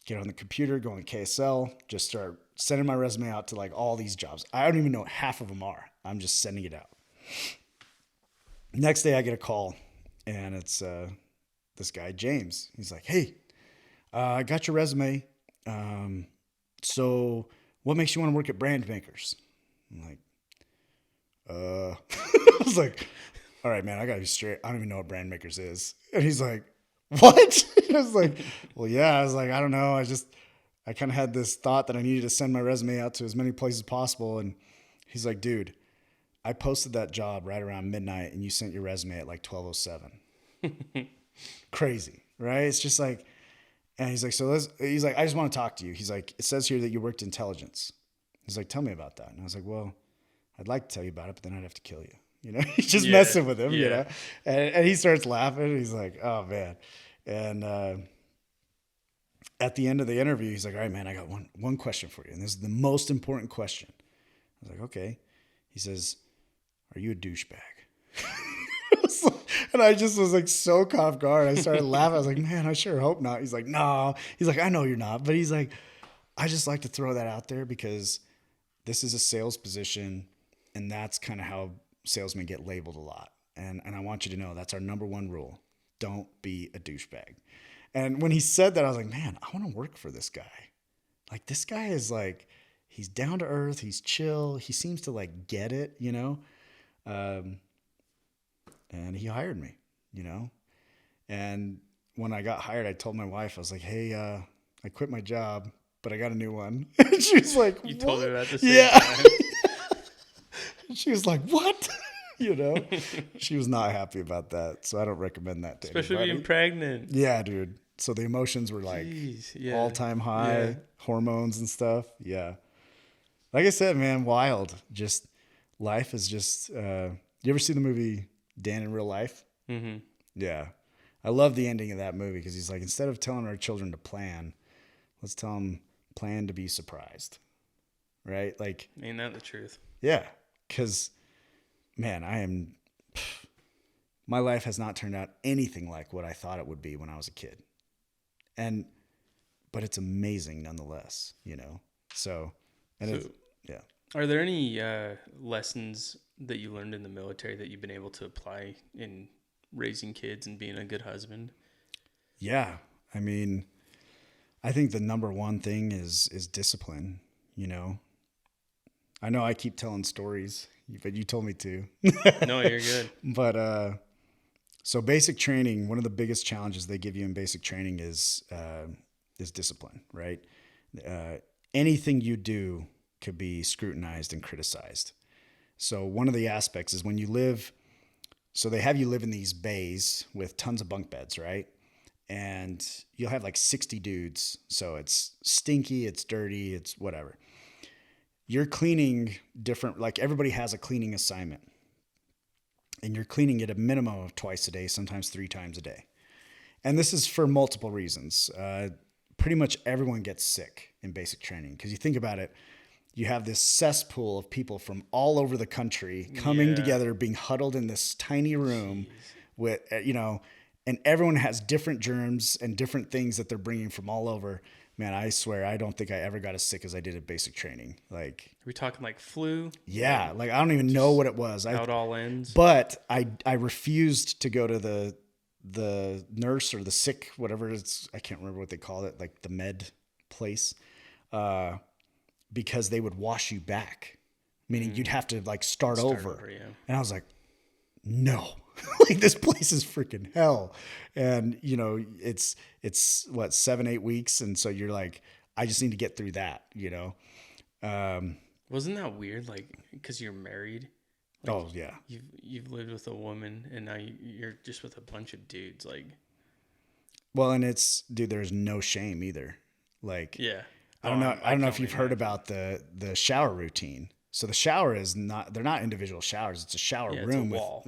get on the computer, go on KSL, just start sending my resume out to like all these jobs. I don't even know what half of them are. I'm just sending it out. Next day I get a call, and it's this guy, James. He's like, hey, I got your resume. So what makes you want to work at Brand Makers? I'm like, I was like, all right, man, I gotta be straight. I don't even know what Brand Makers is. And he's like, what? I was like, well, yeah. I was like, I don't know. I kind of had this thought that I needed to send my resume out to as many places as possible. And he's like, dude, I posted that job right around midnight and you sent your resume at like 12:07. Crazy, right? It's just like, and he's like, he's like, I just want to talk to you. He's like, it says here that you worked intelligence. He's like, tell me about that. And I was like, well, I'd like to tell you about it, but then I'd have to kill you. You know, he's just messing with him, you know? And he starts laughing. He's like, oh man. And, at the end of the interview, he's like, all right, man, I got one question for you. And this is the most important question. I was like, okay. He says, are you a douchebag? And I just was like so caught off guard. I started laughing. I was like, man, I sure hope not. He's like, no. He's like, I know you're not. But he's like, I just like to throw that out there because this is a sales position. And that's kind of how salesmen get labeled a lot. And I want you to know that's our number one rule. Don't be a douchebag. And when he said that, I was like, man, I want to work for this guy. Like, this guy is like, he's down to earth. He's chill. He seems to like get it, you know? And he hired me, you know? And when I got hired, I told my wife, I was like, hey, I quit my job, but I got a new one. And she was like, You what? told her at the same time. She was like, what? You know? She was not happy about that. So I don't recommend that to Especially anybody. being pregnant. Yeah, dude. So the emotions were like all-time high, hormones and stuff. Yeah. Like I said, man, wild. Just life is just, you ever see the movie Dan in Real Life? Mm-hmm. Yeah. I love the ending of that movie because he's like, instead of telling our children to plan, let's tell them plan to be surprised. Right? Like, Ain't that the truth? yeah. Because, man, my life has not turned out anything like what I thought it would be when I was a kid. But it's amazing nonetheless, you know? So, yeah. Are there any lessons that you learned in the military that you've been able to apply in raising kids and being a good husband? Yeah. I mean, I think the number one thing is discipline, you know? I know I keep telling stories, but you told me to. No, you're good. But, so basic training, one of the biggest challenges they give you in basic training is discipline, right? Anything you do could be scrutinized and criticized. So one of the aspects is when you live, so they have you live in these bays with tons of bunk beds, right? And you'll have like 60 dudes. So it's stinky, it's dirty, it's whatever. You're cleaning different, like everybody has a cleaning assignment. And you're cleaning it a minimum of twice a day, sometimes 3 times a day. And this is for multiple reasons. Pretty much everyone gets sick in basic training. Because you think about it, you have this cesspool of people from all over the country coming together, being huddled in this tiny room with, you know, and everyone has different germs and different things that they're bringing from all over. Man, I swear, I don't think I ever got as sick as I did at basic training. Like, Are we talking like flu? yeah, like I don't even know what it was. How it all ends? But I refused to go to the nurse or the sick, whatever it's, I can't remember what they call it, like the med place, because they would wash you back, meaning you'd have to like start over. Yeah. And I was like, no, like this place is freaking hell. And you know, it's what, 7-8 weeks. And so you're like, I just need to get through that, you know? Wasn't that weird? Like, cause you're married. Like, Oh yeah. You've lived with a woman and now you're just with a bunch of dudes. Like, Well, and it's, dude, there's no shame either. Like, yeah. I don't know if you've heard about the shower routine. So the shower is not, they're not individual showers. It's a shower Yeah, it's room a wall.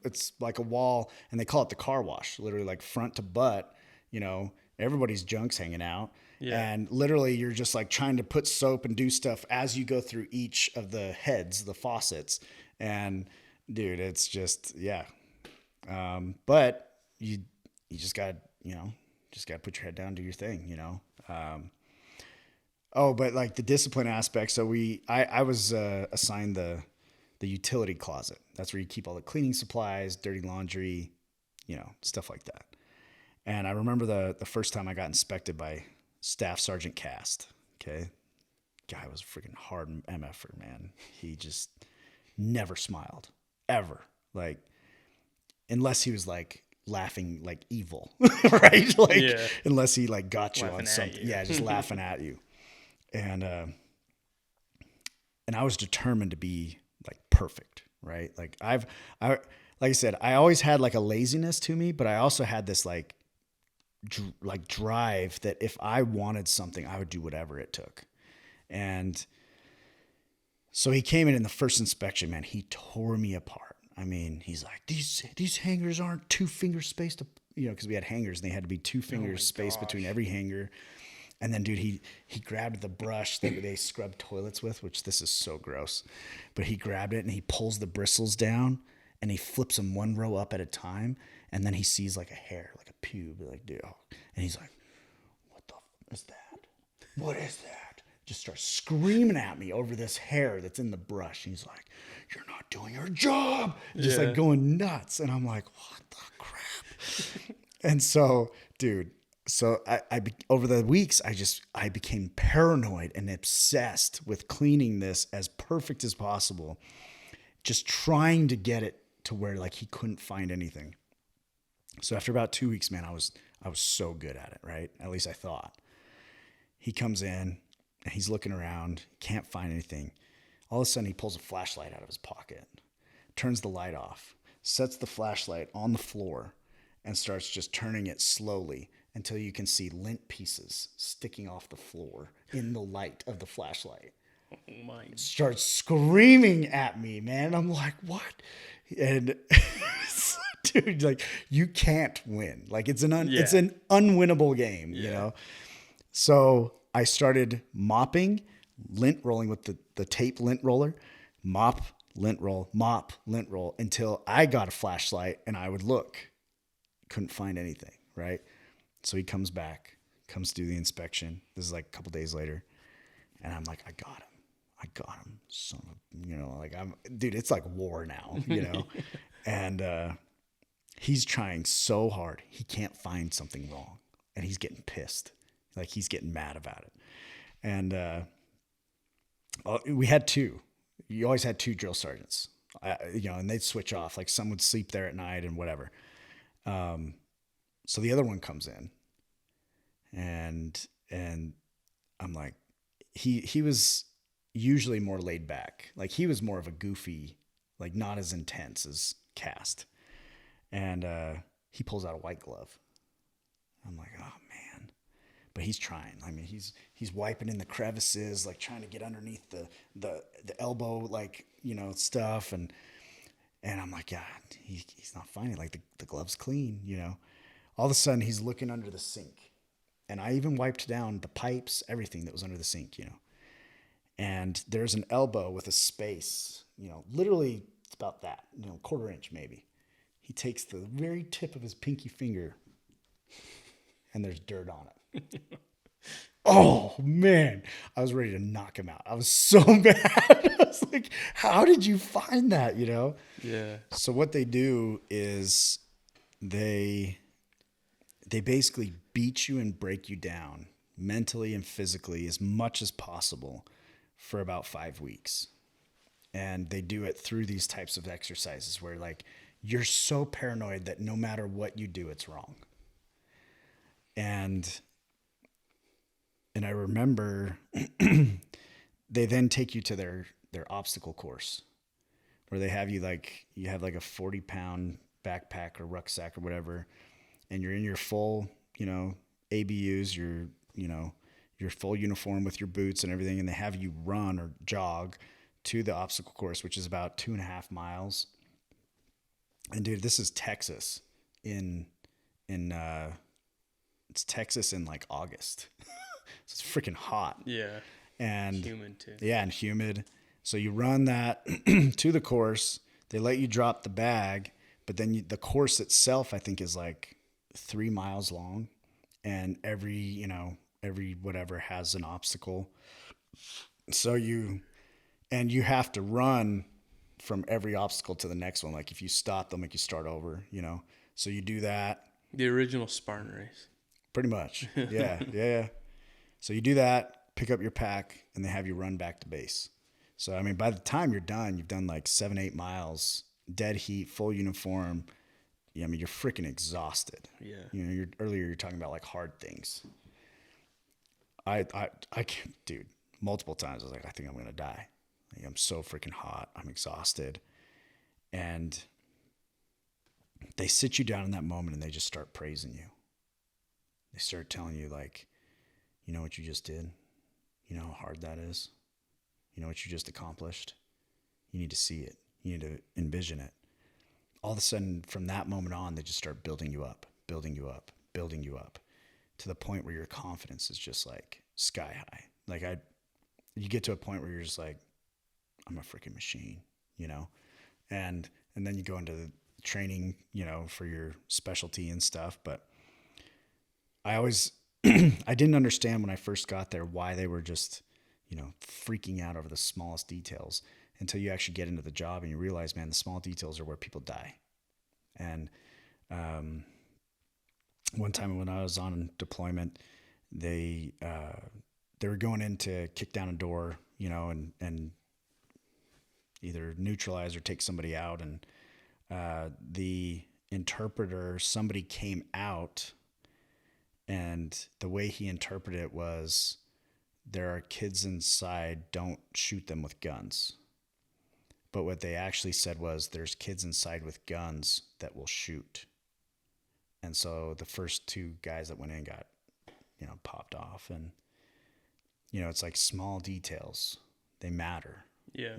it's like a wall, and they call it the car wash, literally like front to butt, you know, everybody's junk's hanging out. Yeah. And literally you're just like trying to put soap and do stuff as you go through each of the heads, the faucets. And dude, it's just, yeah. But you just got to, you know, just got to put your head down, do your thing, you know? Oh, but like the discipline aspect. So I was assigned the utility closet. That's where you keep all the cleaning supplies, dirty laundry, you know, stuff like that. And I remember the first time I got inspected by Staff Sergeant Cast. Okay. Guy was a freaking hard MFer, man. He just never smiled ever. Like, unless he was like laughing like evil, right? Like, unless he like got you laughing on something. you. Yeah. Just laughing at you. And I was determined to be like perfect, right? Like like I said, I always had like a laziness to me, but I also had this like drive that if I wanted something, I would do whatever it took. And so he came in the first inspection, man, he tore me apart. I mean, he's like, these hangers aren't 2 fingers spaced, you know, because we had hangers and they had to be 2 fingers spaced between every hanger. And then, dude, he grabbed the brush that they scrub toilets with, which this is so gross. But he grabbed it and he pulls the bristles down and he flips them 1 row up at a time. And then he sees like a hair, like a pube, like, dude. And he's like, what the is that? What is that? Just starts screaming at me over this hair that's in the brush. And he's like, you're not doing your job. Just like going nuts. And I'm like, what the crap? And so, dude. So I over the weeks, I became paranoid and obsessed with cleaning this as perfect as possible, just trying to get it to where like he couldn't find anything. So after about 2 weeks, man, I was so good at it, right? At least I thought. He comes in and he's looking around, can't find anything. All of a sudden, he pulls a flashlight out of his pocket, turns the light off, sets the flashlight on the floor, and starts just turning it slowly until you can see lint pieces sticking off the floor in the light of the flashlight. Oh my. Starts screaming at me, man. I'm like, what? And dude, like, you can't win. Like, it's an unwinnable game, you know? So I started mopping, lint rolling with the tape lint roller, mop, lint roll, until I got a flashlight and I would look. Couldn't find anything, right? So he comes back, comes to do the inspection. This is like a couple days later. And I'm like, I got him. Son of, you know, like dude, it's like war now, you know? And he's trying so hard. He can't find something wrong. And he's getting pissed. Like, he's getting mad about it. And we had 2. You always had 2 drill sergeants, you know, and they'd switch off. Like, some would sleep there at night and whatever. So the other one comes in, and I'm like, he was usually more laid back. Like, he was more of a goofy, like, not as intense as Cast. And he pulls out a white glove. I'm like, oh man. But he's trying. I mean, he's wiping in the crevices, like trying to get underneath the elbow, like, you know, stuff. And I'm like, yeah, he's not finding, like, the glove's clean, you know. All of a sudden, he's looking under the sink. And I even wiped down the pipes, everything that was under the sink, you know. And there's an elbow with a space, you know, literally it's about that, you know, 1/4 inch maybe. He takes the very tip of his pinky finger, and there's dirt on it. Oh, man. I was ready to knock him out. I was so mad. I was like, how did you find that, you know? Yeah. So what they do is they basically beat you and break you down mentally and physically as much as possible for about 5 weeks. And they do it through these types of exercises where, like, you're so paranoid that no matter what you do, it's wrong. And I remember they then take you to their obstacle course where they have you have like a 40-pound backpack or rucksack or whatever, and you're in your full, you know, ABUs, your full uniform with your boots and everything, and they have you run or jog to the obstacle course, which is about 2.5 miles. And dude, this is Texas it's Texas in like August. So it's freaking hot. Yeah. And humid too. Yeah, and humid. So you run that to the course. They let you drop the bag, but then the course itself, I think, is like 3 miles long. and every whatever has an obstacle. So you have to run from every obstacle to the next one. Like if you stop, they'll make you start over, So you do that. The original Spartan race. Pretty much. Yeah. So you do that, pick up your pack, and they have you run back to base. So, I mean, by the time you're done, you've done like 7-8 miles, dead heat, full uniform. Yeah, I mean, you're freaking exhausted. Yeah. Earlier you're talking about like hard things. I can't, dude, multiple times I was like, I think I'm going to die. Like, I'm so freaking hot. I'm exhausted. And they sit you down in that moment and they just start praising you. They start telling you like, you know what you just did? You know how hard that is? You know what you just accomplished? You need to see it. You need to envision it. All of a sudden, from that moment on, they just start building you up to the point where your confidence is just like sky high. Like you get to a point where you're just like, I'm a freaking machine, and then you go into the training, for your specialty and stuff. But I always, I didn't understand when I first got there why they were just, freaking out over the smallest details until you actually get into the job and you realize, man, the small details are where people die. And one time when I was on deployment, they were going in to kick down a door, and either neutralize or take somebody out. And the interpreter, somebody came out, and the way he interpreted it was, there are kids inside, don't shoot them with guns. But what they actually said was, there's kids inside with guns that will shoot. And so the first 2 guys that went in got, popped off. And, it's like small details. They matter. Yeah.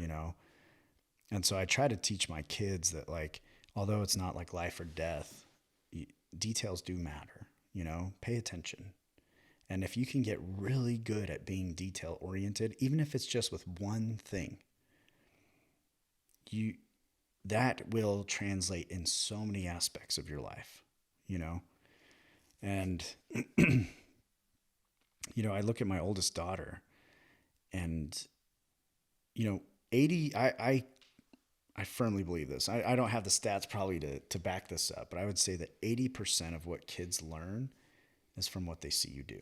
And so I try to teach my kids that, like, although it's not like life or death, details do matter, pay attention. And if you can get really good at being detail oriented, even if it's just with one thing, that will translate in so many aspects of your life, and, I look at my oldest daughter and, 80, I firmly believe this. I don't have the stats probably to back this up, but I would say that 80% of what kids learn is from what they see you do.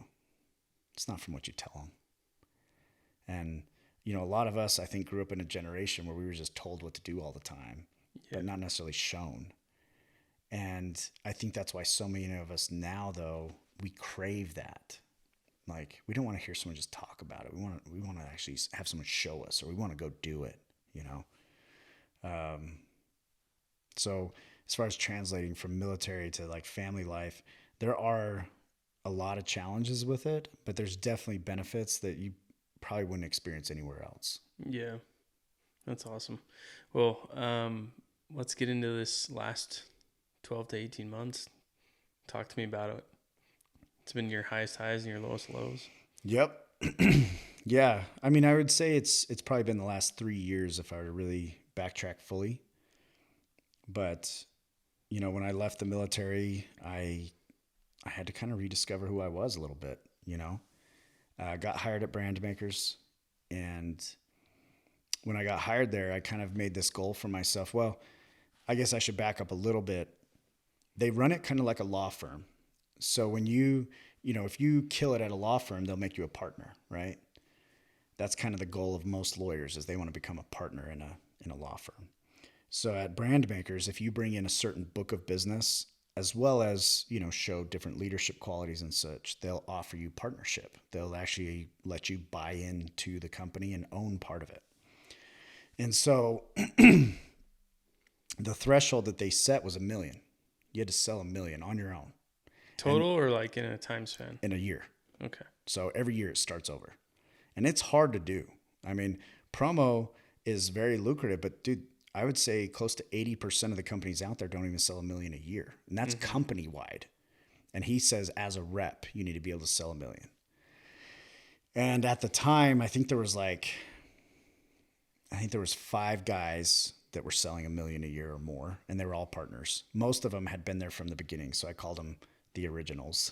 It's not from what you tell them. And, a lot of us, I think, grew up in a generation where we were just told what to do all the time, but not necessarily shown. And I think that's why so many of us now, though, we crave that. Like, we don't want to hear someone just talk about it. We want to actually have someone show us, or we want to go do it, So as far as translating from military to like family life, there are a lot of challenges with it, but there's definitely benefits that you probably wouldn't experience anywhere else. Yeah, that's awesome. Well, let's get into this last 12 to 18 months. Talk to me about it. It's been your highest highs and your lowest lows. Yep. Yeah. I mean, I would say it's probably been the last 3 years if I were to really backtrack fully. But, when I left the military, I had to kind of rediscover who I was a little bit, I got hired at Brand Makers, and when I got hired there, I kind of made this goal for myself. Well, I guess I should back up a little bit. They run it kind of like a law firm. So when if you kill it at a law firm, they'll make you a partner, right? That's kind of the goal of most lawyers, is they want to become a partner in a law firm. So at Brand Makers, if you bring in a certain book of business, as well as, show different leadership qualities and such, they'll offer you partnership. They'll actually let you buy into the company and own part of it. And so the threshold that they set was $1 million. You had to sell $1 million on your own. Total, or like in a time span? In a year. Okay. So every year it starts over. And it's hard to do. I mean, promo is very lucrative, but dude, I would say close to 80% of the companies out there don't even sell $1 million a year. And that's company wide. And he says, as a rep, you need to be able to sell $1 million. And at the time, I think there was 5 guys that were selling $1 million a year or more, and they were all partners. Most of them had been there from the beginning. So I called them the originals.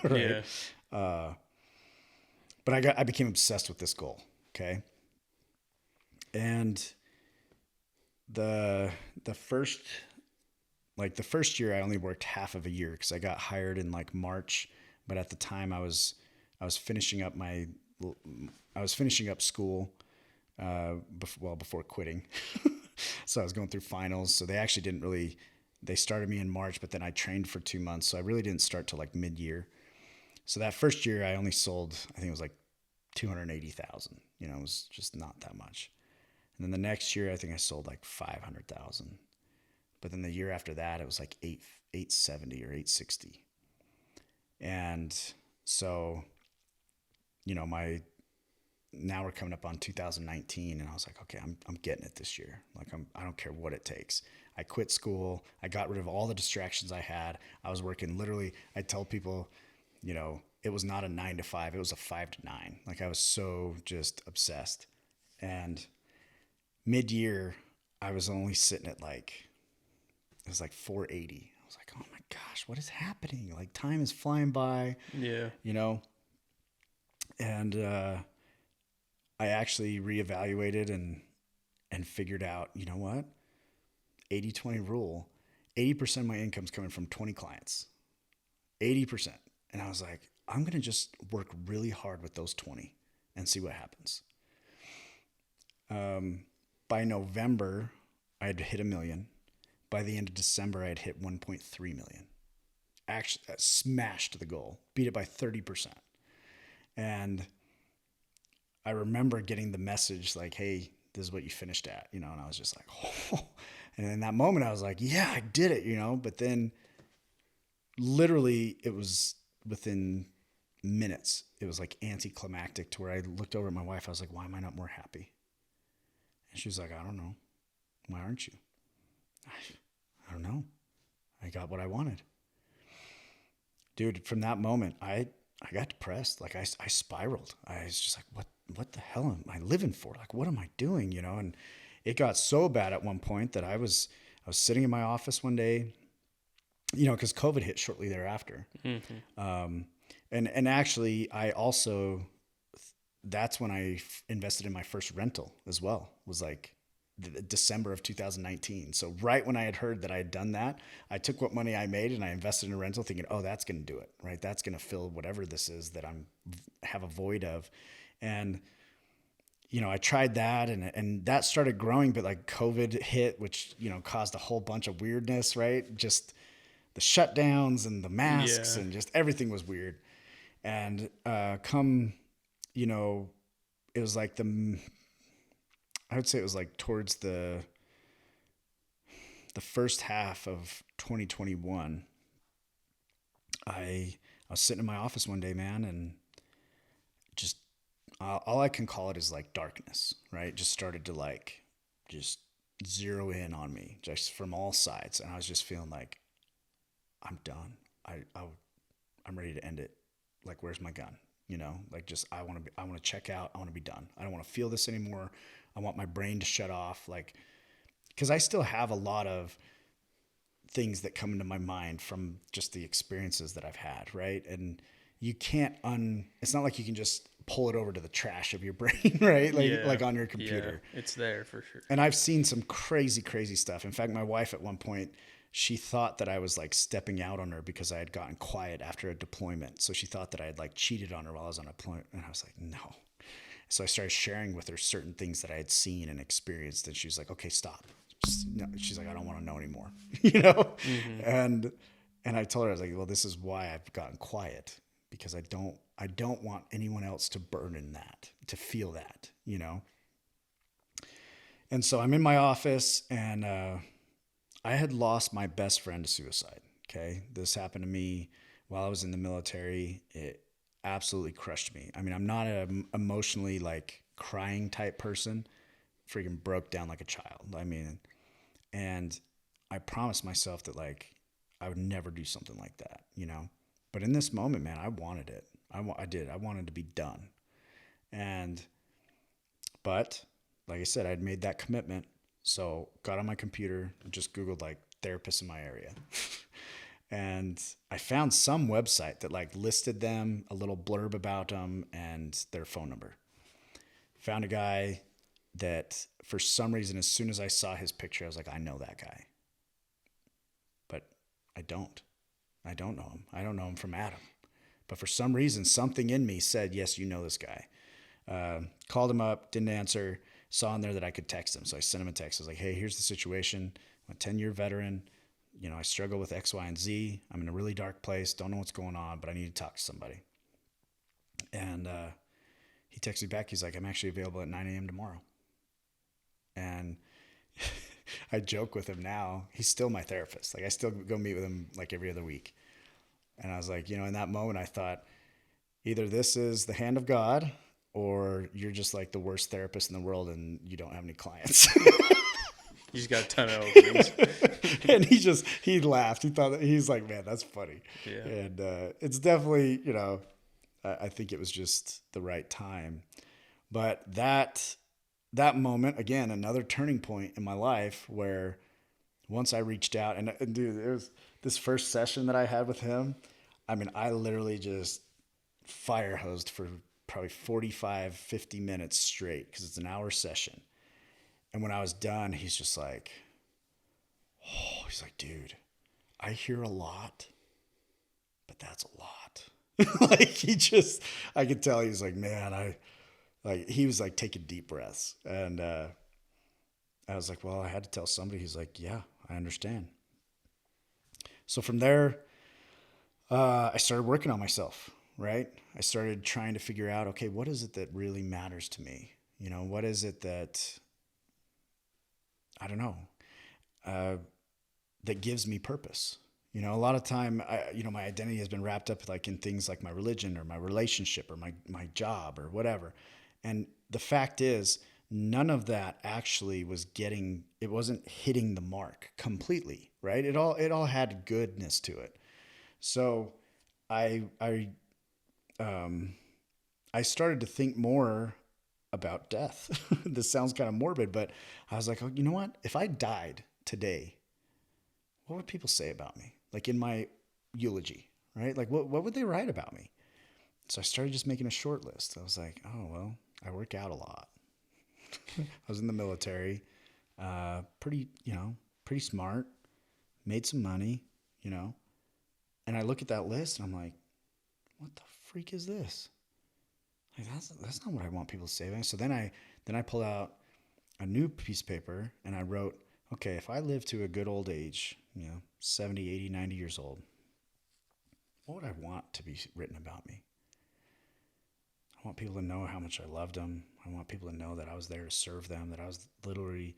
Right? Yeah. But I became obsessed with this goal. Okay. And the first year I only worked half of a year because I got hired in like March, but at the time I was finishing up school before quitting. So I was going through finals. So they actually they started me in March, but then I trained for 2 months. So I really didn't start till like mid-year. So that first year I only sold, I think it was like 280,000, it was just not that much. And then the next year, I think I sold like 500,000. But then the year after that, it was like 870 or 860. And so, now we're coming up on 2019, and I was like, okay, I'm getting it this year. Like I don't care what it takes. I quit school. I got rid of all the distractions I had. I was working literally. I tell people, it was not a 9 to 5. It was a 5 to 9. Like I was so just obsessed. And mid-year, I was only sitting at it was like 480. I was like, oh my gosh, what is happening? Like time is flying by. Yeah. And I actually reevaluated and figured out, you know what? 80-20 rule. 80% of my income's coming from 20 clients. 80%. And I was like, I'm going to just work really hard with those 20 and see what happens. By November, I had hit $1 million. By the end of December, I had hit 1.3 million. Actually, smashed the goal, beat it by 30%. And I remember getting the message like, hey, this is what you finished at, and I was just like, oh. And in that moment, I was like, yeah, I did it, but then literally it was within minutes. It was like anticlimactic to where I looked over at my wife. I was like, why am I not more happy? And she was like, I don't know. Why aren't you? I don't know. I got what I wanted. Dude, from that moment, I got depressed. Like I spiraled. I was just like, what the hell am I living for? Like, what am I doing? And it got so bad at one point that I was sitting in my office one day, because COVID hit shortly thereafter. Mm-hmm. And actually I also, that's when I invested in my first rental as well, was like December of 2019. So right when I had heard that I had done that, I took what money I made and I invested in a rental thinking, oh, that's going to do it, right? That's going to fill whatever this is that have a void of. And, I tried that and that started growing, but like COVID hit, which, caused a whole bunch of weirdness, right? Just the shutdowns and the masks and just everything was weird. And, it was like I would say it was like towards the first half of 2021. I was sitting in my office one day, man, and just all I can call it is like darkness, right? Just started to just zero in on me just from all sides. And I was just feeling like, I'm done. I'm ready to end it. Like, where's my gun? I want to check out. I want to be done. I don't want to feel this anymore. I want my brain to shut off. Because I still have a lot of things that come into my mind from just the experiences that I've had. Right. And you can't it's not like you can just pull it over to the trash of your brain, right? Like on your computer. Yeah, it's there for sure. And I've seen some crazy, crazy stuff. In fact, my wife at one point, she thought that I was stepping out on her because I had gotten quiet after a deployment. So she thought that I had cheated on her while I was on a deployment. And I was like, no. So I started sharing with her certain things that I had seen and experienced. And she was like, okay, stop. No. She's like, I don't want to know anymore, Mm-hmm. And I told her, I was like, well, this is why I've gotten quiet, because I don't want anyone else to burn in that, to feel that, And so I'm in my office and, I had lost my best friend to suicide. Okay. This happened to me while I was in the military. It absolutely crushed me. I mean, I'm not an emotionally crying type person. Freaking broke down like a child. I mean, and I promised myself that I would never do something like that, but in this moment, man, I wanted it. I did. I wanted to be done. But like I said, I'd made that commitment. So got on my computer and just Googled therapists in my area. And I found some website that like listed them, a little blurb about them and their phone number. Found a guy that for some reason, as soon as I saw his picture, I was like, I know that guy. But I don't know him. I don't know him from Adam. But for some reason, something in me said, yes, you know this guy. Called him up, didn't answer, saw in there that I could text him. So I sent him a text. I was like, hey, here's the situation. I'm a 10-year veteran. You know, I struggle with X, Y, and Z. I'm in a really dark place. Don't know what's going on, but I need to talk to somebody. And he texted me back. He's like, I'm actually available at 9 a.m. tomorrow. And I joke with him now. He's still my therapist. Like I still go meet with him like every other week. And I was like, you know, in that moment, I thought either this is the hand of God or you're just like the worst therapist in the world and you don't have any clients. You just got a ton of openings. And he laughed. He thought that he's like, man, that's funny. Yeah. And it's definitely, you know, I think it was just the right time. But that moment, again, another turning point in my life where once I reached out and dude, it was this first session that I had with him. I mean, I literally just fire hosed for probably 45, 50 minutes straight because it's an hour session. And when I was done, he's just like, oh, he's like, dude, I hear a lot, but that's a lot. Like I could tell he was like, man, he was like taking deep breaths. And I was like, well, I had to tell somebody. He's like, yeah, I understand. So from there, I started working on myself, right? I started trying to figure out, okay, what is it that really matters to me? You know, what is it that, I don't know, that gives me purpose? You know, a lot of time, my identity has been wrapped up like in things like my religion or my relationship or my job or whatever. And the fact is, none of that actually it wasn't hitting the mark completely, right? It all had goodness to it. So I started to think more about death. This sounds kind of morbid, but I was like, oh, you know what? If I died today, what would people say about me? Like in my eulogy, right? Like what would they write about me? So I started just making a short list. I was like, oh, well, I work out a lot. I was in the military, pretty smart, made some money, you know? And I look at that list and I'm like, what the freak is this? Like that's not what I want people to say about me. So then I pulled out a new piece of paper and I wrote, okay, if I live to a good old age, 70, 80, 90 years old, what would I want to be written about me? I want people to know how much I loved them. I want people to know that I was there to serve them, that I was literally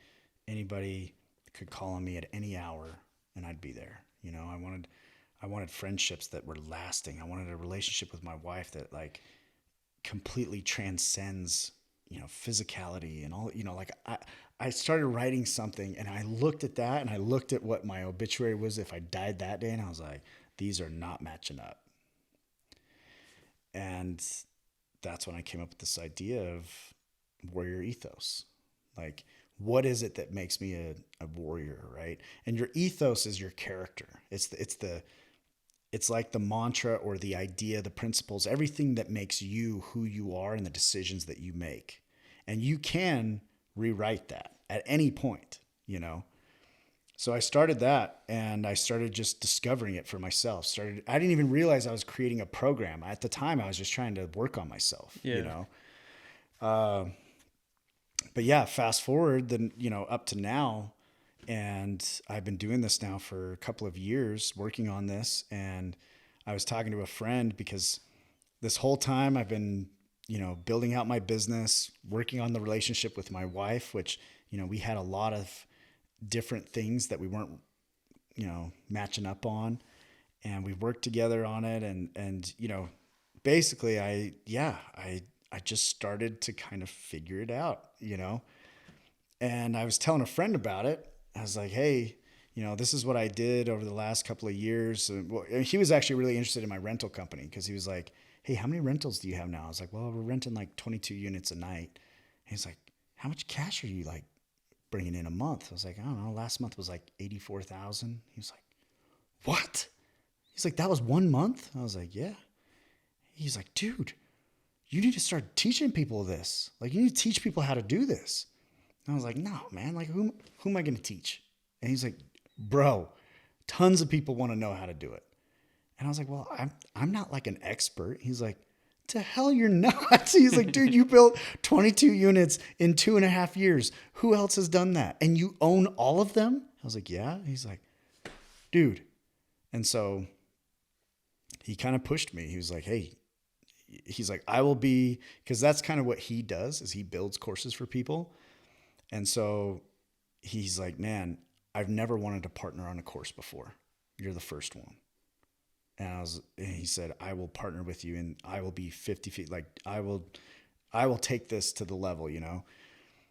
anybody could call on me at any hour and I'd be there. I wanted friendships that were lasting. I wanted a relationship with my wife that like completely transcends, physicality and all, like I started writing something and I looked at that and I looked at what my obituary was if I died that day and I was like, these are not matching up. And that's when I came up with this idea of warrior ethos. Like, what is it that makes me a warrior, right? And your ethos is your character. It's like the mantra or the idea, the principles, everything that makes you who you are and the decisions that you make. And you can rewrite that at any point, So I started that and I started just discovering it for myself. I didn't even realize I was creating a program. At the time, I was just trying to work on myself, But yeah, fast forward then, up to now. And I've been doing this now for a couple of years, working on this. And I was talking to a friend because this whole time I've been, building out my business, working on the relationship with my wife, which, we had a lot of different things that we weren't, matching up on. And we worked together on it. And basically I just started to kind of figure it out, And I was telling a friend about it. I was like, hey, this is what I did over the last couple of years. He was actually really interested in my rental company because he was like, hey, how many rentals do you have now? I was like, well, we're renting like 22 units a night. And he's like, how much cash are you like bringing in a month? I was like, I don't know. Last month was like 84,000. He was like, what? He's like, that was 1 month? I was like, yeah. He's like, dude, you need to start teaching people this. Like, you need to teach people how to do this. And I was like, no, man, like who am I going to teach? And he's like, bro, tons of people want to know how to do it. And I was like, well, I'm not like an expert. He's like, to hell you're not. He's like, dude, you built 22 units in 2.5 years. Who else has done that? And you own all of them? I was like, yeah. He's like, dude. And so he kind of pushed me. He was like, hey, he's like, I will be, because that's kind of what he does, is he builds courses for people. And so he's like, man, I've never wanted to partner on a course before. You're the first one. And he said, I will partner with you and I will be 50 feet. Like I will take this to the level, you know?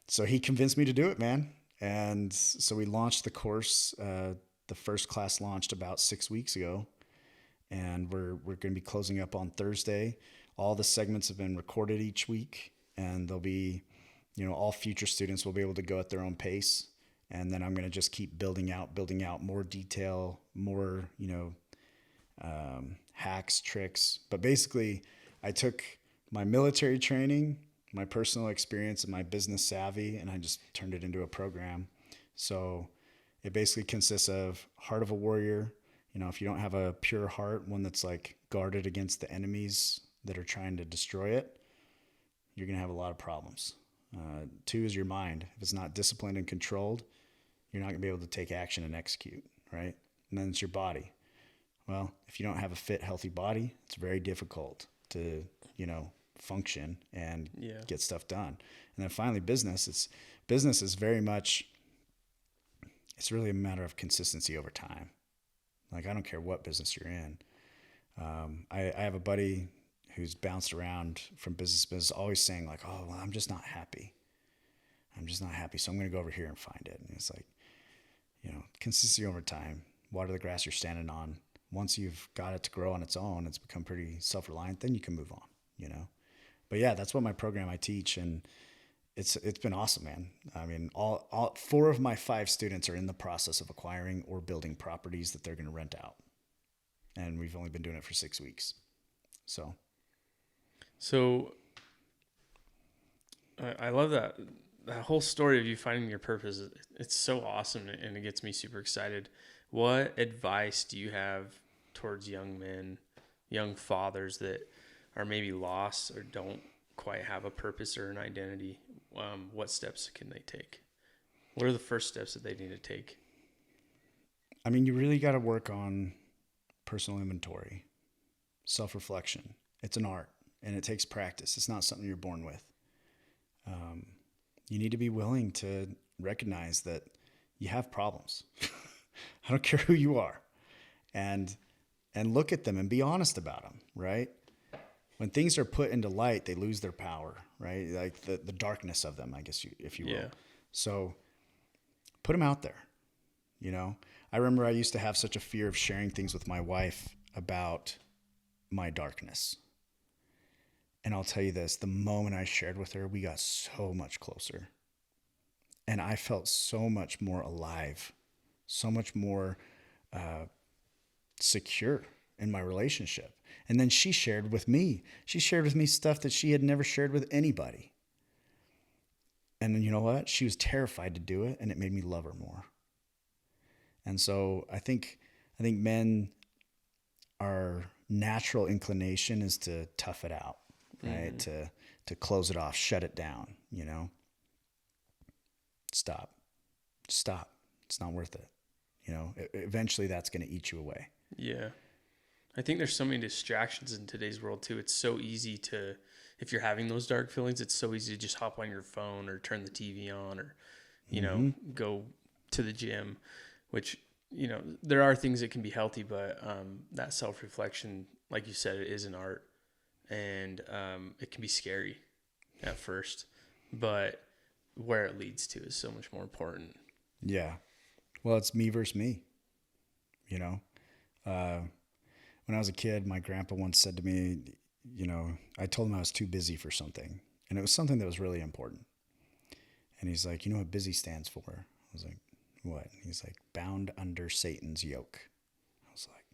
So he convinced me to do it, man. And so we launched the course. The first class launched about 6 weeks ago, and we're going to be closing up on Thursday. All the segments have been recorded each week, and they'll be, you know, all future students will be able to go at their own pace. And then I'm going to just keep building out more detail, more, you know, hacks, tricks. But basically, I took my military training, my personal experience, and my business savvy, and I just turned it into a program. So it basically consists of heart of a warrior. You know, if you don't have a pure heart, one that's like guarded against the enemies that are trying to destroy it, you're going to have a lot of problems. 2 is your mind. If it's not disciplined and controlled, you're not going to be able to take action and execute, right? And then it's your body. Well, if you don't have a fit, healthy body, it's very difficult to, you know, function and get stuff done. And then finally, business is very much, it's really a matter of consistency over time. Like, I don't care what business you're in. I have a buddy who's bounced around from business to business, always saying like, oh, well, I'm just not happy. So I'm going to go over here and find it. And it's like, you know, consistency over time, water the grass you're standing on. Once you've got it to grow on its own, it's become pretty self-reliant, then you can move on, you know? But yeah, that's what my program I teach. And it's been awesome, man. I mean, all 4 of my 5 students are in the process of acquiring or building properties that they're going to rent out. And we've only been doing it for 6 weeks. So I love that whole story of you finding your purpose. It's so awesome, and it gets me super excited. What advice do you have towards young men, young fathers that are maybe lost or don't quite have a purpose or an identity? What steps can they take? What are the first steps that they need to take? I mean, you really got to work on personal inventory, self-reflection. It's an art, and it takes practice. It's not something you're born with. You need to be willing to recognize that you have problems. I don't care who you are, and look at them and be honest about them, right? When things are put into light, they lose their power, right? Like the darkness of them, I guess, if you will. Yeah. So put them out there. You know, I remember I used to have such a fear of sharing things with my wife about my darkness. And I'll tell you this, the moment I shared with her, we got so much closer. And I felt so much more alive, so much more secure in my relationship. And then she shared with me. She shared with me stuff that she had never shared with anybody. And then, you know what? She was terrified to do it, and it made me love her more. And so I think men, our natural inclination is to tough it out. Right? To close it off, shut it down, you know? Stop. It's not worth it. You know, eventually that's going to eat you away. Yeah. I think there's so many distractions in today's world too. It's so easy to, if you're having those dark feelings, it's so easy to just hop on your phone or turn the TV on or, you know, go to the gym, which, you know, there are things that can be healthy, but that self-reflection, like you said, it is an art. And it can be scary at first, but where it leads to is so much more important. Yeah. Well, it's me versus me, you know. When I was a kid, my grandpa once said to me, you know, I told him I was too busy for something. And it was something that was really important. And he's like, you know what busy stands for? I was like, what? He's like, bound under Satan's yoke. I was like,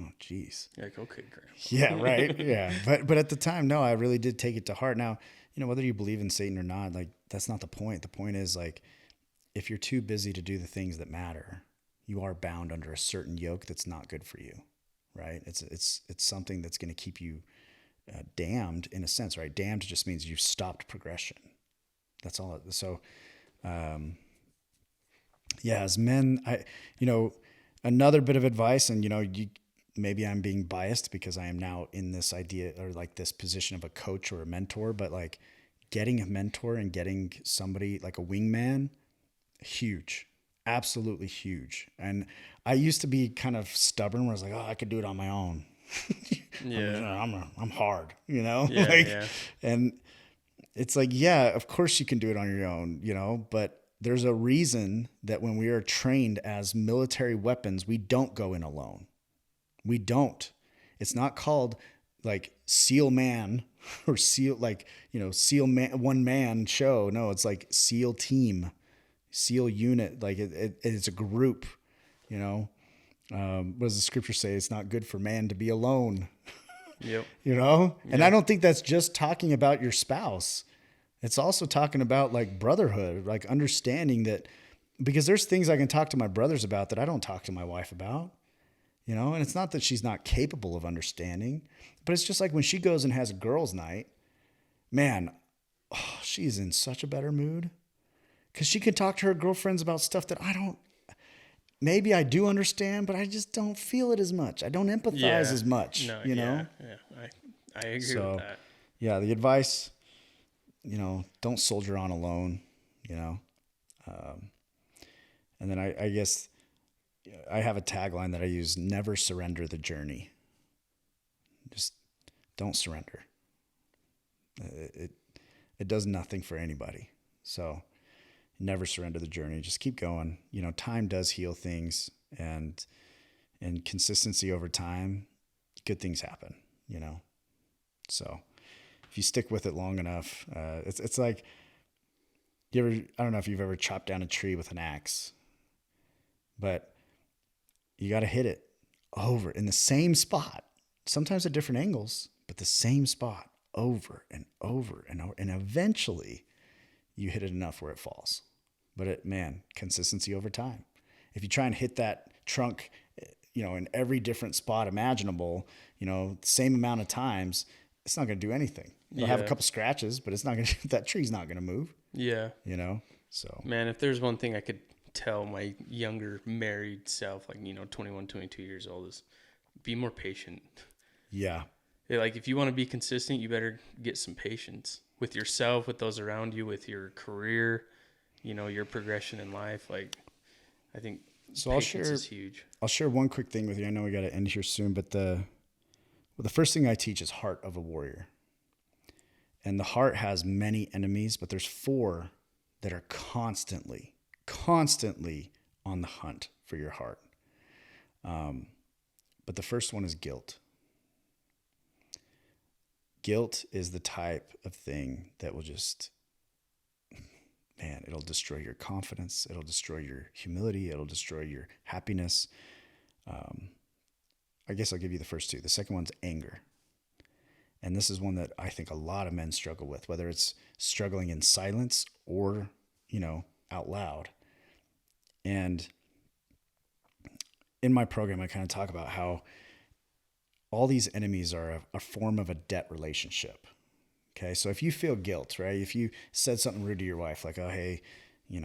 oh, geez. You're like, okay, Graham. Yeah, right. Yeah. But at the time, no, I really did take it to heart. Now, whether you believe in Satan or not, like, that's not the point. The point is, like, if you're too busy to do the things that matter, you are bound under a certain yoke that's not good for you, right? It's something that's going to keep you damned in a sense, right? Damned just means you've stopped progression. That's all. So, as men, another bit of advice, and, maybe I'm being biased because I am now in this idea or like this position of a coach or a mentor, but like getting a mentor and getting somebody like a wingman, huge, absolutely huge. And I used to be kind of stubborn where I was like, oh, I could do it on my own. Yeah. I'm hard, Yeah, yeah. And it's like, yeah, of course you can do it on your own, but there's a reason that when we are trained as military weapons, we don't go in alone. We don't. It's not called like SEAL Man or SEAL, SEAL man, one man show. No, it's like SEAL team, SEAL unit. Like it's a group, What does the scripture say? It's not good for man to be alone. Yep. And I don't think that's just talking about your spouse. It's also talking about like brotherhood, like understanding that, because there's things I can talk to my brothers about that I don't talk to my wife about. And it's not that she's not capable of understanding, but it's just like when she goes and has a girls' night, man, she's in such a better mood because she can talk to her girlfriends about stuff that maybe I do understand, but I just don't feel it as much. I don't empathize as much, No, Yeah, I agree with that. Yeah, the advice, don't soldier on alone, and then I guess I have a tagline that I use: never surrender the journey. Just don't surrender. It does nothing for anybody. So never surrender the journey. Just keep going. Time does heal things, and consistency over time, good things happen, So if you stick with it long enough, it's like, I don't know if you've ever chopped down a tree with an axe, but you got to hit it over in the same spot, sometimes at different angles, but the same spot over and over and over. And eventually you hit it enough where it falls. But consistency over time. If you try and hit that trunk, in every different spot imaginable, same amount of times, it's not going to do anything. It'll have a couple scratches, but it's not going to, that tree's not going to move. Yeah. So. Man, if there's one thing I could tell my younger married self, like, 21, 22 years old, is be more patient. Yeah. Like, if you want to be consistent, you better get some patience with yourself, with those around you, with your career, your progression in life. Like, I think patience is huge. I'll share one quick thing with you. I know we got to end here soon, but the first thing I teach is heart of a warrior. And the heart has many enemies, but there's 4 that are constantly on the hunt for your heart. But the first one is guilt. Guilt is the type of thing that will just, it'll destroy your confidence. It'll destroy your humility. It'll destroy your happiness. I guess I'll give you the first 2. The second one's anger. And this is one that I think a lot of men struggle with, whether it's struggling in silence or, out loud. And in my program, I kind of talk about how all these enemies are a form of a debt relationship. Okay. So if you feel guilt, right? If you said something rude to your wife, like, oh, hey, you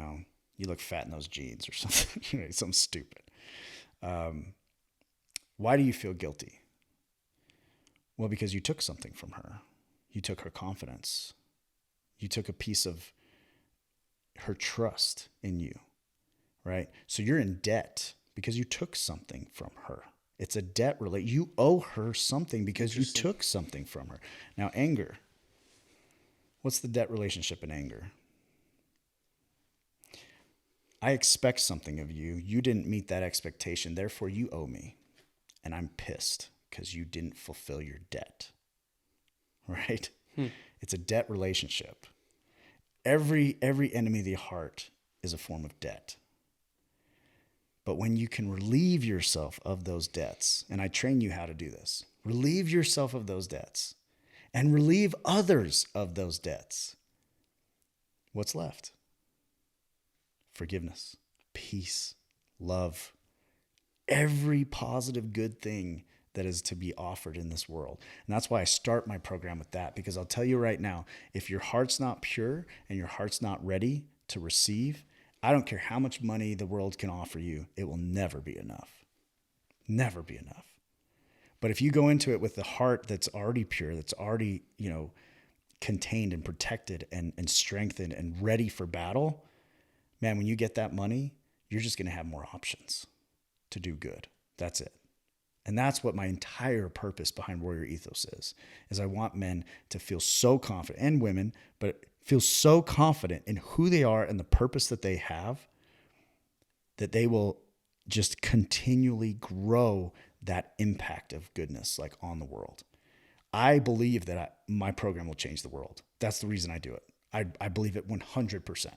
look fat in those jeans or something, something stupid. Why do you feel guilty? Well, because you took something from her. You took her confidence. You took a piece of her trust in you, right? So you're in debt because you took something from her. It's a debt you owe her something because you took something from her. Now, anger. What's the debt relationship in anger? I expect something of you. You didn't meet that expectation. Therefore, you owe me. And I'm pissed because you didn't fulfill your debt. Right? It's a debt relationship. Every enemy of the heart is a form of debt. But when you can relieve yourself of those debts, and I train you how to do this, relieve yourself of those debts and relieve others of those debts, what's left? Forgiveness, peace, love, every positive good thing that is to be offered in this world. And that's why I start my program with that, because I'll tell you right now, if your heart's not pure and your heart's not ready to receive, I don't care how much money the world can offer you, it will never be enough. Never be enough. But if you go into it with the heart that's already pure, that's already, contained and protected and strengthened and ready for battle, man, when you get that money, you're just going to have more options to do good. That's it. And that's what my entire purpose behind Warrior Ethos is I want men to feel so confident, and women, but feel so confident in who they are and the purpose that they have, that they will just continually grow that impact of goodness like on the world. I believe that my program will change the world. That's the reason I do it. I believe it 100%.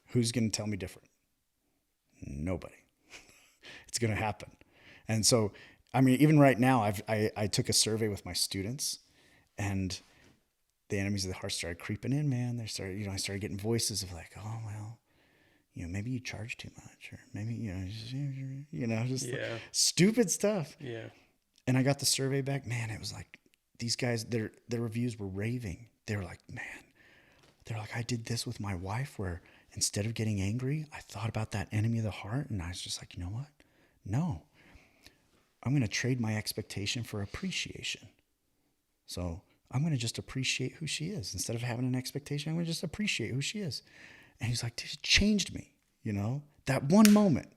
Who's going to tell me different? Nobody. It's going to happen. And so, I mean, even right now, I took a survey with my students, and the enemies of the heart started creeping in, man. I started getting voices of like, oh, well, maybe you charge too much, or maybe, just yeah. Stupid stuff. Yeah. And I got the survey back, man, it was like, these guys, their reviews were raving. They were like, man, they're like, I did this with my wife where instead of getting angry, I thought about that enemy of the heart. And I was just like, you know what? No, I'm going to trade my expectation for appreciation. So I'm going to just appreciate who she is. Instead of having an expectation, I'm going to just appreciate who she is. And he's like, it changed me, that one moment,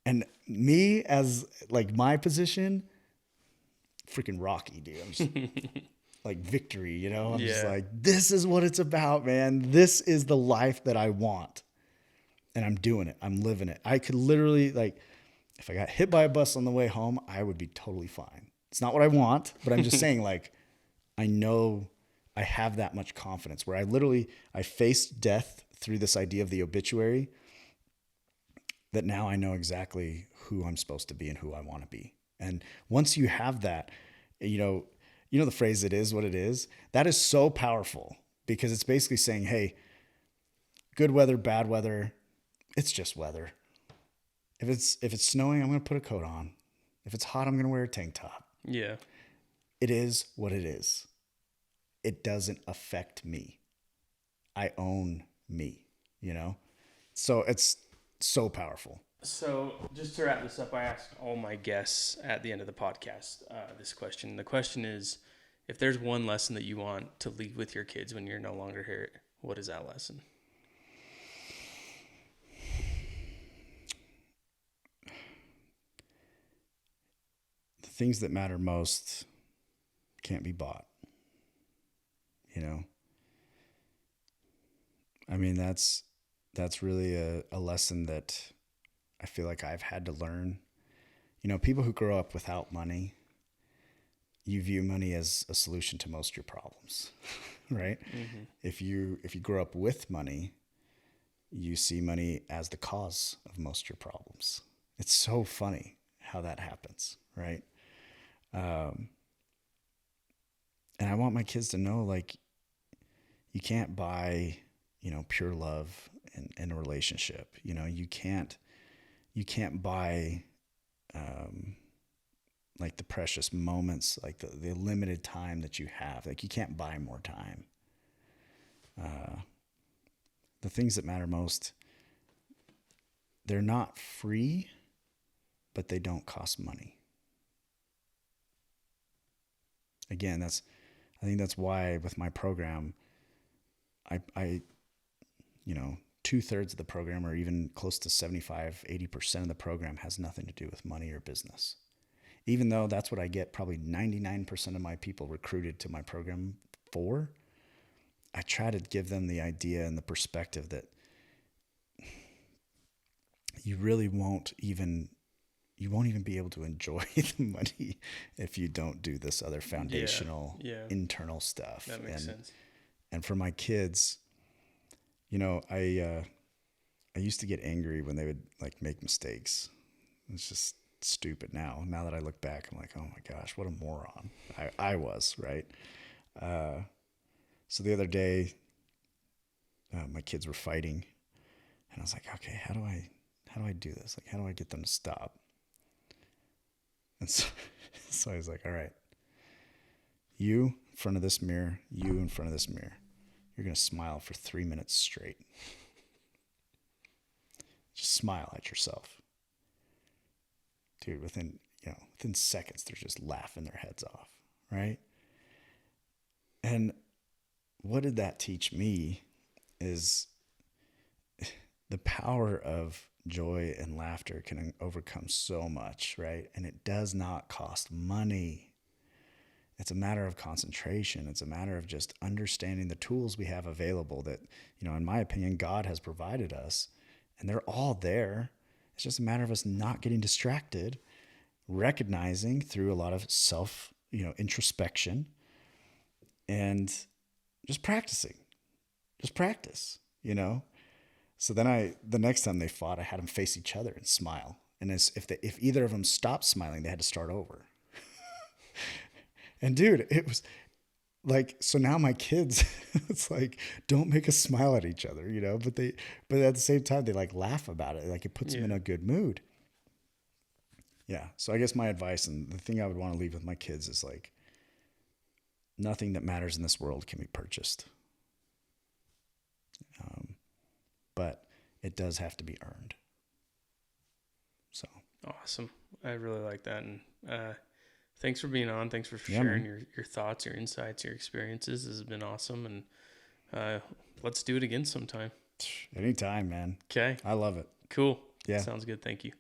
and me as like my position, freaking Rocky, dude. I'm just like victory, I'm just like, this is what it's about, man. This is the life that I want. And I'm doing it. I'm living it. I could literally, like, if I got hit by a bus on the way home, I would be totally fine. It's not what I want, but I'm just saying, like, I know I have that much confidence where I faced death through this idea of the obituary, that now I know exactly who I'm supposed to be and who I want to be. And once you have that, the phrase, it is what it is, that is so powerful, because it's basically saying, hey, good weather, bad weather, it's just weather. If it's snowing, I'm going to put a coat on. If it's hot, I'm going to wear a tank top. Yeah. It is what it is. It doesn't affect me. I own me, So it's so powerful. So just to wrap this up, I ask all my guests at the end of the podcast this question. The question is, if there's one lesson that you want to leave with your kids when you're no longer here, what is that lesson? The things that matter most can't be bought. I mean, that's really a lesson that I feel like I've had to learn. People who grow up without money, you view money as a solution to most of your problems, right? Mm-hmm. If you grow up with money, you see money as the cause of most of your problems. It's so funny how that happens, right? And I want my kids to know, like, you can't buy, pure love in a relationship. You can't buy, like the precious moments, like the limited time that you have. Like, you can't buy more time. The things that matter most, they're not free, but they don't cost money. Again, I think that's why with my program, I 2/3 of the program, or even close to 75-80% of the program, has nothing to do with money or business. Even though that's what I get probably 99% of my people recruited to my program for, I try to give them the idea and the perspective that you really won't even be able to enjoy the money if you don't do this other foundational internal stuff. That makes sense. And for my kids, I used to get angry when they would like make mistakes. It's just stupid now. Now that I look back, I'm like, oh my gosh, what a moron I was, right? So the other day, my kids were fighting, and I was like, okay, how do I do this? Like, how do I get them to stop? And so I was like, all right, you in front of this mirror, you in front of this mirror. You're going to smile for 3 minutes straight. Just smile at yourself. Dude, within seconds, they're just laughing their heads off, right? And what did that teach me is the power of joy and laughter can overcome so much, right? And it does not cost money. It's a matter of concentration. It's a matter of just understanding the tools we have available that, in my opinion, God has provided us. And they're all there. It's just a matter of us not getting distracted, recognizing through a lot of self, introspection, and just practicing. Just practice, So then the next time they fought, I had them face each other and smile. And if either of them stopped smiling, they had to start over. And dude, it was like, so now my kids, it's like, don't make us smile at each other, but at the same time, they like laugh about it. Like it puts them in a good mood. Yeah. So I guess my advice and the thing I would want to leave with my kids is like, nothing that matters in this world can be purchased. But it does have to be earned. So awesome. I really like that. And, thanks for being on. Thanks for sharing your thoughts, your insights, your experiences. This has been awesome. And let's do it again sometime. Anytime, man. Okay. I love it. Cool. Yeah. Sounds good. Thank you.